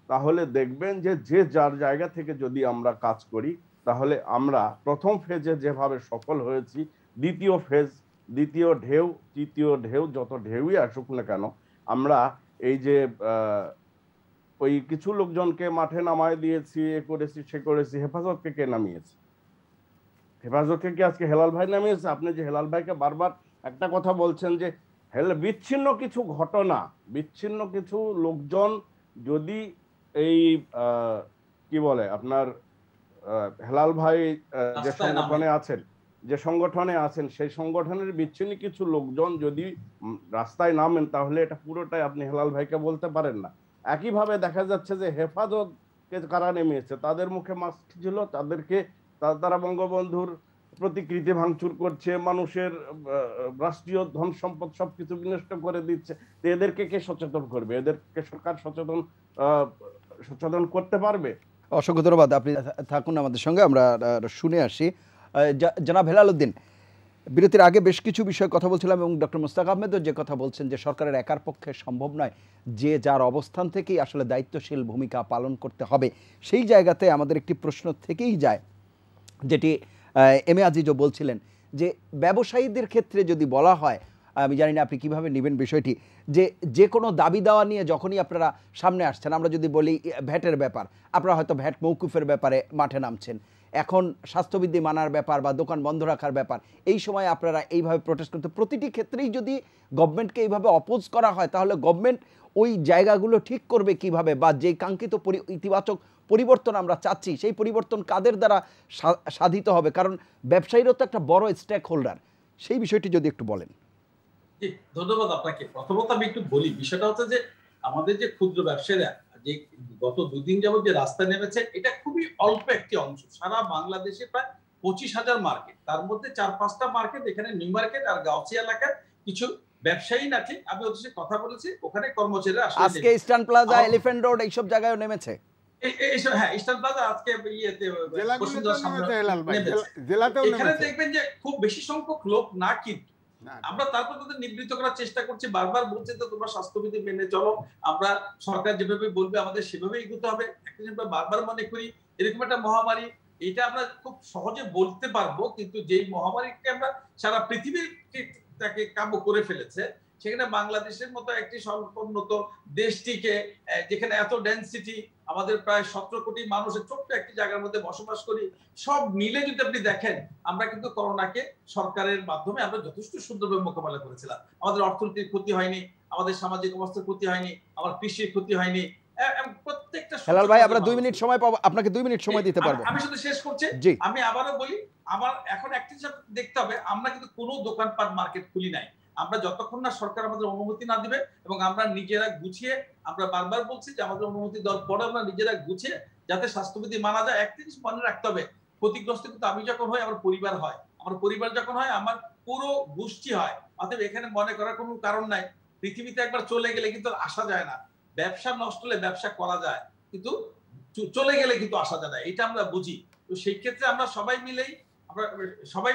তাহলে দেখবেন যে যার জায়গা থেকে যদি আমরা কাজ করি, তাহলে আমরা প্রথম ফেজে যেভাবে সফল হয়েছি, দ্বিতীয় ফেজ, দ্বিতীয় ঢেউ, তৃতীয় ঢেউ, যত ঢেউই আসুক না কেন, আমরা এই যে ওই কিছু লোকজনকে মাঠে নামায় দিয়েছি, এ করেছি, সে করেছি, হেফাজতকে কে নামিয়েছে? হেফাজতকে কি আজকে হেলাল ভাই নামিয়েছে? আপনি যে হেলাল ভাইকে বারবার একটা কথা বলছেন যে বিচ্ছিন্ন কিছু ঘটনা, বিচ্ছিন্ন কিছু লোকজন যদি এই কি বলে আপনার হেলাল ভাই যে সংগঠনে আছেন সেই সংগঠনের বিচ্ছিন্ন কিছু লোকজন যদি রাস্তায় নামেন, তাহলে এটা পুরোটাই আপনি হেলাল ভাইকে বলতে পারেন না। একইভাবে দেখা যাচ্ছে যে হেফাজতকে কারা নেমেছে, তাদের মুখে মাস্ক ছিল, তারা বঙ্গবন্ধুর প্রতিকৃতি ভাঙচুর করছে, মানুষের রাষ্ট্রীয় ধন সম্পদ সবকিছু বিনষ্ট করে দিচ্ছে। এদেরকে কে সচেতন করবে? এদেরকে সরকার সচেতন করতে পারবে? অসংখ্য ধন্যবাদ। আপনি থাকুন আমাদের সঙ্গে, আমরা শুনে আসি। জনাব হেলাল উদ্দিন, বিরতির আগে বেশ কিছু বিষয়ে কথা বলছিলাম, এবং ডক্টর মোস্তাক আহমেদও যে কথা বলছেন যে সরকারের একার পক্ষে সম্ভব নয়, যে যার অবস্থান থেকেই আসলে দায়িত্বশীল ভূমিকা পালন করতে হবে। সেই জায়গাতে আমাদের একটি প্রশ্ন থেকেই যায়, যেটি এম এ আজিজও বলছিলেন, যে ব্যবসায়ীদের ক্ষেত্রে যদি বলা হয়, আমি জানি না আপনি কীভাবে নেবেন বিষয়টি, যে কোনো দাবি দেওয়া নিয়ে যখনই আপনারা সামনে আসছেন, আমরা যদি বলি ভ্যাটের ব্যাপার, আপনারা হয়তো ভ্যাট মৌকুফের ব্যাপারে মাঠে নামছেন, এখন স্বাস্থ্যবিধি মানার ব্যাপার বা দোকান বন্ধ রাখার ব্যাপার, এই সময় আপনারা এইভাবে প্রোটেস্ট করতে, প্রতিটি ক্ষেত্রেই যদি গভর্নমেন্টকে এইভাবে অপোজ করা হয় তাহলে গভর্নমেন্ট ওই জায়গাগুলো ঠিক করবে কিভাবে, বা যে কাঙ্ক্ষিত ইতিবাচক পরিবর্তন আমরা চাচ্ছি সেই পরিবর্তন কাদের দ্বারা সাধিত হবে? কারণ ব্যবসায়ীরও তো একটা বড় স্টেক হোল্ডার, সেই বিষয়টি যদি একটু বলেন। জি, ধন্যবাদ আপনাকে। প্রথমত আমি একটু বলি, বিষয়টা হচ্ছে যে আমাদের যে ক্ষুদ্র ব্যবসায়ীরা যে গত 2 দিন যাবত যে রাস্তায় নেমেছে, এটা খুবই অল্প একটি অংশ। সারা বাংলাদেশে প্রায় 25,000 মার্কেট, তার মধ্যে 4-5টা মার্কেট এখানে নিউ মার্কেট আর গাউসিয়া এলাকার কিছু ব্যবসায়ী নাকি আমি ওদের সাথে কথা বলেছি, ওখানে কর্মচারীরা আজকে ইস্টার্ন প্লাজা, এলিফ্যান্ট রোড এইসব জায়গায় নেমেছে। হ্যাঁ, ইস্টার্ন প্লাজা আজকে এখানে দেখবেন যে খুব বেশি সংখ্যক লোক না, কিন্তু আমরা তারপর তাদের নিবৃত্ত করার চেষ্টা করছি। বারবার বলছে তো তোমরা স্বাস্থ্যবিধি মেনে চলো, আমরা সরকার যেভাবে বলবে আমাদের সেভাবে এগোতে হবে। একটা আমরা বারবার মনে করি এরকম একটা মহামারী, এটা আমরা খুব সহজে বলতে পারবো, কিন্তু যেই মহামারীকে আমরা সারা পৃথিবীর তাকে কাবু করে ফেলেছে, সেখানে বাংলাদেশের মতো একটি স্বল্পোন্নত দেশটিকে, যেখানে এত ডেনসিটি, আমাদের প্রায় 17 কোটি মানুষের ছোট্ট একটি জায়গার মধ্যে বসবাস করি, সব মিলে যদি আপনি দেখেন, আমরা কিন্তু করোনাকে সরকারের মাধ্যমে আমরা যথেষ্ট সুন্দরভাবে মোকাবেলা করেছিলাম। আমাদের অর্থনীতির ক্ষতি হয়নি, আমাদের সামাজিক অবস্থার ক্ষতি হয়নি, আমার কৃষির ক্ষতি হয়নি। প্রত্যেকটা হেলাল ভাই, আমরা 2 মিনিট সময় পাবো, আপনাকে 2 মিনিট সময় দিতে পারবো। আমি শুধু শেষ করছি, আমি আবারও বলি, আমার এখন একটি জিনিস দেখতে হবে, আমরা কিন্তু কোনো দোকানপাট মার্কেট খুলি নাই। আমরা যতক্ষণ না সরকার আমাদের অনুমতি না দিবে, এবং আমরা নিজেরা গুছিয়ে, আমরা বারবার বলছি যে আমাদের অনুমতি দেওয়ার পরে আমরা নিজেরা গুছিয়ে যাতে স্বাস্থ্যবিধি মানা যায়। একটা জিনিস মনে রাখতে হবে, ক্ষতিগ্রস্ত কিন্তু আমি যখন হয়, আমার পরিবার হয়, আমার পরিবার যখন হয়, আমার পুরো গোষ্ঠী হয়। অতএব এখানে মনে করার কোনো কারণ নাই। পৃথিবীতে একবার চলে গেলে কিন্তু আসা যায় না। ব্যবসা নষ্ট হলে ব্যবসা করা যায়, কিন্তু চলে গেলে কিন্তু আসা যায় না, এটা আমরা বুঝি। তো সেই ক্ষেত্রে আমরা সবাই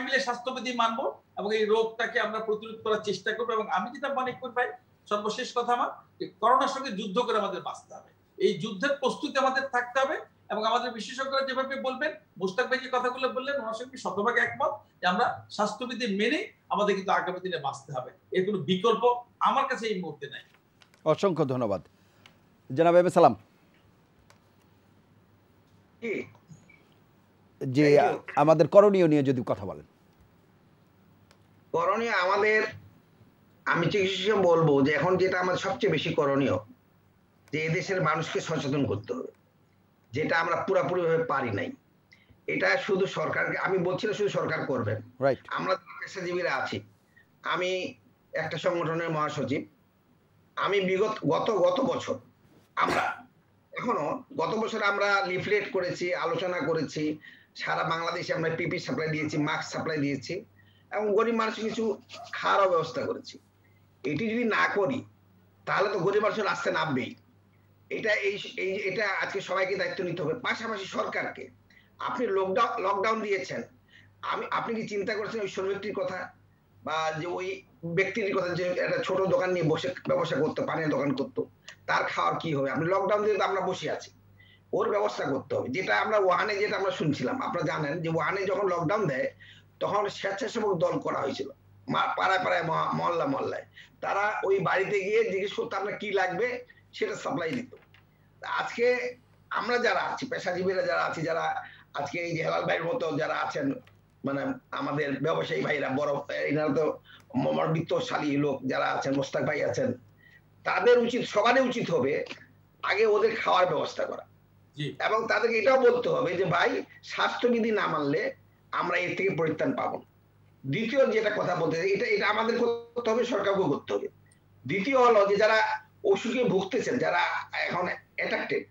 মিলে স্বাস্থ্যবিধি মানবো এবং এই রোগটাকে আমরা প্রতিরোধ করার চেষ্টা করবো। এবং আমি যেটা মনে করি ভাই, সর্বশেষ কথা আমার, করোনার সঙ্গে যুদ্ধ করে আমাদের বাঁচতে হবে। এই যুদ্ধের প্রস্তুতি আমাদের থাকতে হবে, এবং আমাদের বিশেষজ্ঞরা যেভাবে বলবেন, মুস্তাক ভাই যে কথাগুলো বললেন, ওনার সঙ্গে শতভাগ একমত যে আমরা স্বাস্থ্যবিধি মেনে আমাদের কিন্তু আগামী দিনে বাঁচতে হবে। এর কোনো বিকল্প আমার কাছে এই মুহূর্তে নাই। অসংখ্য ধন্যবাদ। জনাব এম এ সালাম। যে আমাদের করণীয় নিয়ে যদি কথা বলেন। করণীয় আমাদের, আমি চিকিৎসা বলবো যে এখন যেটা আমাদের সবচেয়ে বেশি করণীয়, যে এদেশের মানুষকে সচেতন করতে হবে, যেটা আমরা পুরোপুরি ভাবে পারি নাই। এটা শুধু সরকারকে, আমি বলছি না শুধু সরকার করবেন, আমরা পেশাজীবীরা আছি। আমি একটা সংগঠনের মহাসচিব। আমি গত বছর গত বছর আমরা লিফলেট করেছি, আলোচনা করেছি, সারা বাংলাদেশে আমরা পিপি সাপ্লাই দিয়েছি, মাস্ক সাপ্লাই দিয়েছি, এবং গরিব মানুষের কিছু খাওয়ার ব্যবস্থা করেছি। এটি যদি না করি তাহলে তো গরিব মানুষের রাস্তায় নামবেই। এটা আজকে সবাইকে দায়িত্ব নিতে হবে, পাশাপাশি সরকারকে। আপনি লকডাউন দিয়েছেন, আপনি কি চিন্তা করেছেন ওই ব্যক্তির কথা, বা যে ওই ব্যক্তির কথা, যে একটা ছোট দোকান নিয়ে বসে ব্যবসা করতো, পানের দোকান করতো, তার খাওয়ার কি হবে? আপনি লকডাউন দিয়ে আমরা বসে আছি, ওর ব্যবস্থা করতে হবে। যেটা আমরা ওয়াহানে যেটা আমরা শুনছিলাম, আপনারা জানেন যে ওয়াহানে যখন লকডাউন দেয় তখন স্বেচ্ছাসেবক দল করা হয়েছিল, পাড়ায় পাড়ায়, মহল্লায়। তারা ওই বাড়িতে গিয়ে জিজ্ঞেস করতো আপনার কি লাগবে, সেটা সাপ্লাই দিত। আজকে আমরা যারা আছি, পেশাজীবীরা যারা আছি, যারা আজকে এই যে হেলাল ভাইয়ের মতো যারা আছেন, মানে আমাদের ব্যবসায়ী ভাইরা, বড় এনারা তো বিত্তশালী লোক যারা আছেন, মোস্তাক ভাই আছেন, তাদের উচিত, সবারই উচিত হবে আগে ওদের খাওয়ার ব্যবস্থা করা, এবং তাদেরকে এটাও বলতে হবে যে ভাই, স্বাস্থ্যবিধি না মানলে আমরা এর থেকে পরিত্রাণ পাবো। দ্বিতীয় যেটা কথা বলতে, এটা আমাদের করতে হবে, সরকারকে করতে হবে। দ্বিতীয় হলো যে যারা অসুখে ভুগতেছেন, যারা এখন অ্যাটাকটেড,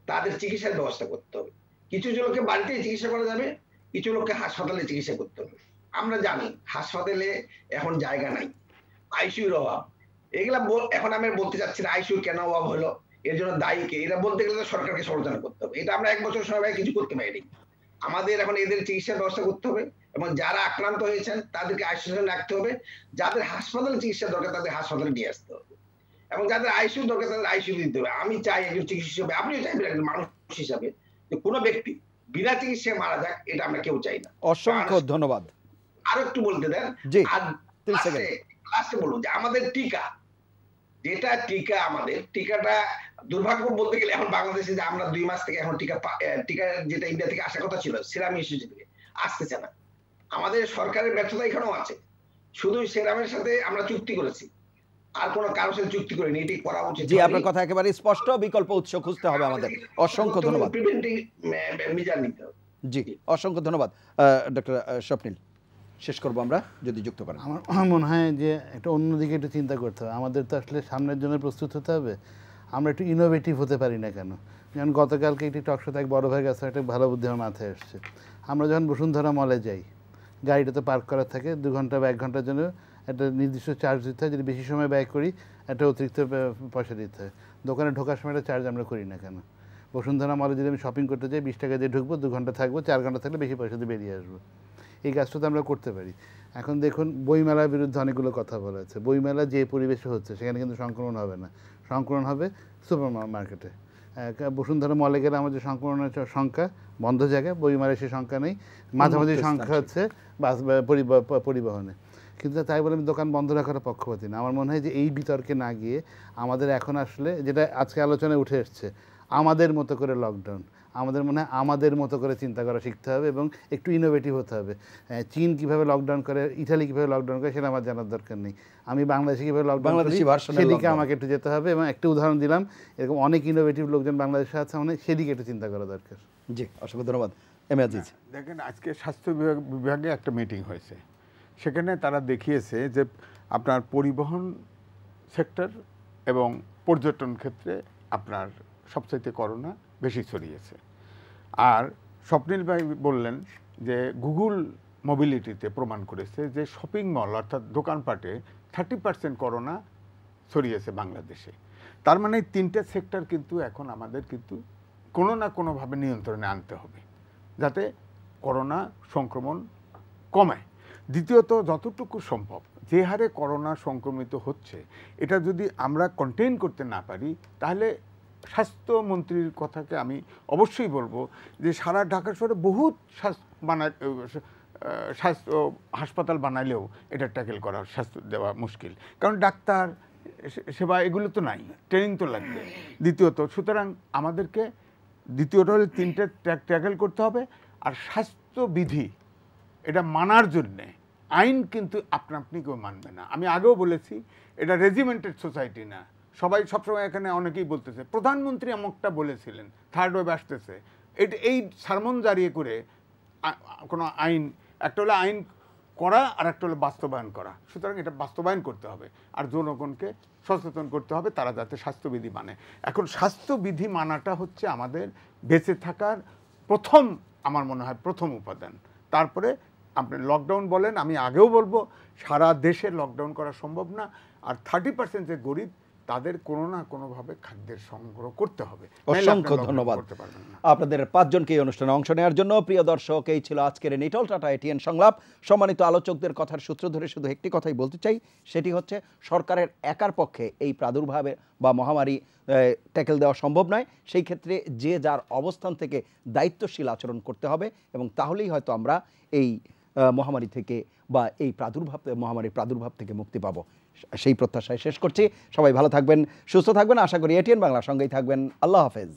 তাদের চিকিৎসার ব্যবস্থা করতে হবে। কিছু লোককে বাড়িতে চিকিৎসা করা যাবে, কিছু লোককে হাসপাতালে চিকিৎসা করতে হবে। আমরা জানি হাসপাতালে এখন জায়গা নাই, আইসিইউর অভাব। এগুলা এখন আমি বলতে চাচ্ছি না আইসিইউ কেন অভাব হলো, এর জন্য দায়ী কে, এটা বলতে গেলে সরকারকে সমালোচনা করতে হবে। এটা আমরা 1 বছর সময় কিছু করতে পারিনি। আমাদের এখন এদের চিকিৎসার ব্যবস্থা করতে হবে, এবং যারা আক্রান্ত হয়েছেন তাদেরকে আইসোলেশন রাখতে হবে। যাদের হাসপাতালে চিকিৎসা দরকার তাদের হাসপাতালে নিয়ে আসতে হবে, এবং যাদের আইসিইউ দরকার তাদের আইসিইউ দিতে হবে। আমি চাই একজন চিকিৎসক হিসেবে, আপনিও চাইবেন একজন মানুষ হিসাবে, যে কোনো ব্যক্তি বিনা চিকিৎসায় মারা যাক, এটা আমরা কেউ চাই না। অসংখ্য ধন্যবাদ। আরো একটু বলতে দেন, আর লাস্টে বলুন যে আমাদের টিকা, যেটা টিকা, আমাদের টিকাটা দুর্ভাগ্য বলতে গেলে এখন বাংলাদেশে যে আমরা 2 মাস থেকে এখন টিকা যেটা ইন্ডিয়া থেকে আসার কথা ছিল সিরাম ইনস্টিটিউট থেকে আসতেছে না। আমাদের সরকারের ব্যর্থতা এখানেও আছে। শুধু সেরামের সাথে আমরা চুক্তি করেছি, আর কোনো কারোর সাথে চুক্তি করিনি। এটি করা উচিত। জি, আপনার কথা একেবারে স্পষ্ট। বিকল্প উৎস খুঁজতে হবে আমাদের। অসংখ্য ধন্যবাদ। প্রিভেন্টিভ মেজার নিতে হবে। জি, অসংখ্য ধন্যবাদ। ডক্টর স্বপ্নিল, শেষ করবো আমরা, যদি যুক্ত করেন। আমার মনে হয় যে একটা অন্যদিকে একটু চিন্তা করতে হবে। আমাদের তো আসলে সামনের জন্য প্রস্তুত হতে হবে। আমরা একটু ইনোভেটিভ হতে পারি না কেন? যেমন গতকালকে একটি টকশোতে এক বড় ভাই কাছে একটা ভালো বুদ্ধি আমার মাথায় আসছে। আমরা যখন বসুন্ধরা মলে যাই, গাড়িটাতে পার্ক করা থাকে, 2 ঘন্টা বা 1 ঘন্টার জন্য একটা নির্দিষ্ট চার্জ দিতে হয়। যদি বেশি সময় ব্যয় করি একটা অতিরিক্ত পয়সা দিতে হয়। দোকানে ঢোকার সময় একটা চার্জ আমরা করি না কেন? বসুন্ধরা মলে যদি আমি শপিং করতে যাই 20 টাকা দিয়ে ঢুকবো, 2 ঘন্টা থাকবো, 4 ঘন্টা থাকলে বেশি পয়সা দিয়ে বেরিয়ে আসবো। এই কাজটা তো আমরা করতে পারি। এখন দেখুন, বইমেলার বিরুদ্ধে অনেকগুলো কথা বলা হচ্ছে। বইমেলা যে পরিবেশে হচ্ছে সেখানে কিন্তু সংক্রমণ হবে না, সংক্রমণ হবে সুপার মার্কেটে। বসুন্ধরা মলে গেলে আমাদের সংক্রমণের সংখ্যা বন্ধ জায়গায়, বইমেলায় সে সংখ্যা নেই, মাঝামাঝি সংখ্যা হচ্ছে বাস পরিবহনে। কিন্তু তাই বলে আমি দোকান বন্ধ রাখার পক্ষপাতী না। আমার মনে হয় যে এই বিতর্কে না গিয়ে আমাদের এখন আসলে যেটা আজকে আলোচনায় উঠে এসছে, আমাদের মতো করে লকডাউন, আমাদের মনে হয় আমাদের মতো করে চিন্তা করা শিখতে হবে এবং একটু ইনোভেটিভ হতে হবে। চীন কীভাবে লকডাউন করে, ইটালি কীভাবে লকডাউন করে সেটা আমার জানার দরকার নেই। আমি বাংলাদেশে কীভাবে লকডাউন করি সেদিকে আমাকে একটু যেতে হবে। এবং একটা উদাহরণ দিলাম, এরকম অনেক ইনোভেটিভ লোকজন বাংলাদেশে আছে, মানে সেদিকে একটু চিন্তা করা দরকার। জি, অসংখ্য ধন্যবাদ। আজিজ, দেখেন, আজকে স্বাস্থ্য বিভাগে একটা মিটিং হয়েছে। সেখানে তারা দেখিয়েছে যে আপনার পরিবহন সেক্টর এবং পর্যটন ক্ষেত্রে আপনার সবচাইতে করোনা বেশি ছড়িয়েছে। আর স্বপ্নিল ভাই বললেন যে গুগল মোবিলিটিতে প্রমাণ করেছে যে শপিং মল অর্থাৎ দোকানপাটে 30% করোনা ছড়িয়েছে বাংলাদেশে। তার মানে 3টে সেক্টর কিন্তু এখন আমাদের কিন্তু কোনো না কোনোভাবে নিয়ন্ত্রণে আনতে হবে যাতে করোনা সংক্রমণ কমে। দ্বিতীয়ত, যতটুকু সম্ভব যে হারে করোনা সংক্রমিত হচ্ছে এটা যদি আমরা কন্টেইন করতে না পারি, তাহলে স্বাস্থ্যমন্ত্রীর কথাকে আমি অবশ্যই বলবো যে সারা ঢাকা শহরে বহুত স্বাস্থ্য হাসপাতাল বানাইলেও এটা ট্যাকেল করা, স্বাস্থ্য দেওয়া মুশকিল, কারণ ডাক্তার সেবা এগুলো তো নাই, ট্রেনিং তো লাগবে। দ্বিতীয়ত, সুতরাং আমাদেরকে দ্বিতীয়টা হলে 3টে ট্যাকেল করতে হবে। আর স্বাস্থ্যবিধি এটা মানার জন্যে আইন কিন্তু আপনি কেউ মানবে না। আমি আগেও বলেছি, এটা রেজিমেন্টেড সোসাইটি না। সবাই সবসময় এখানে অনেকেই বলতেছে প্রধানমন্ত্রী এমনটা বলেছিলেন, থার্ড ওয়েভ আসতেছে, এই সারমন জারিয়ে করে কোনো আইন, একটা হলো আইন করা আর একটা হলো বাস্তবায়ন করা। সুতরাং এটা বাস্তবায়ন করতে হবে আর জনগণকে সচেতন করতে হবে তারা যাতে স্বাস্থ্যবিধি মানে। এখন স্বাস্থ্যবিধি মানাটা হচ্ছে আমাদের বেঁচে থাকার প্রথম, আমার মনে হয় প্রথম উপাদান। তারপরে আপনি লকডাউন বলেন, আমি আগেও বলবো সারা দেশে লকডাউন করা সম্ভব না। আর 30% যে গরিব তাদের কোনো না কোনোভাবে খাদ্যের সংগ্রহ করতে হবে। অসংখ্য ধন্যবাদ আপনাদের 5 জনকে এই অনুষ্ঠানে অংশ নেওয়ার জন্য। প্রিয় দর্শক, এই ছিল আজকের নিটল টাটা এটিএন সংলাপ। সম্মানিত আলোচকদের কথার সূত্র ধরে শুধু একটি কথাই বলতে চাই, সেটি হচ্ছে সরকারের একার পক্ষে এই প্রাদুর্ভাবে বা মহামারী ট্যাকেল দেওয়া সম্ভব নয়। সেই ক্ষেত্রে যে যার অবস্থান থেকে দায়িত্বশীল আচরণ করতে হবে এবং তাহলেই হয়তো আমরা এই মহামারী থেকে বা এই মহামারীর প্রাদুর্ভাব থেকে মুক্তি পাবো। সেই প্রত্যাশায় শেষ করছি। সবাই ভালো থাকবেন, সুস্থ থাকবেন। আশা করি এটিএন বাংলার সঙ্গেই থাকবেন। আল্লাহ হাফেজ।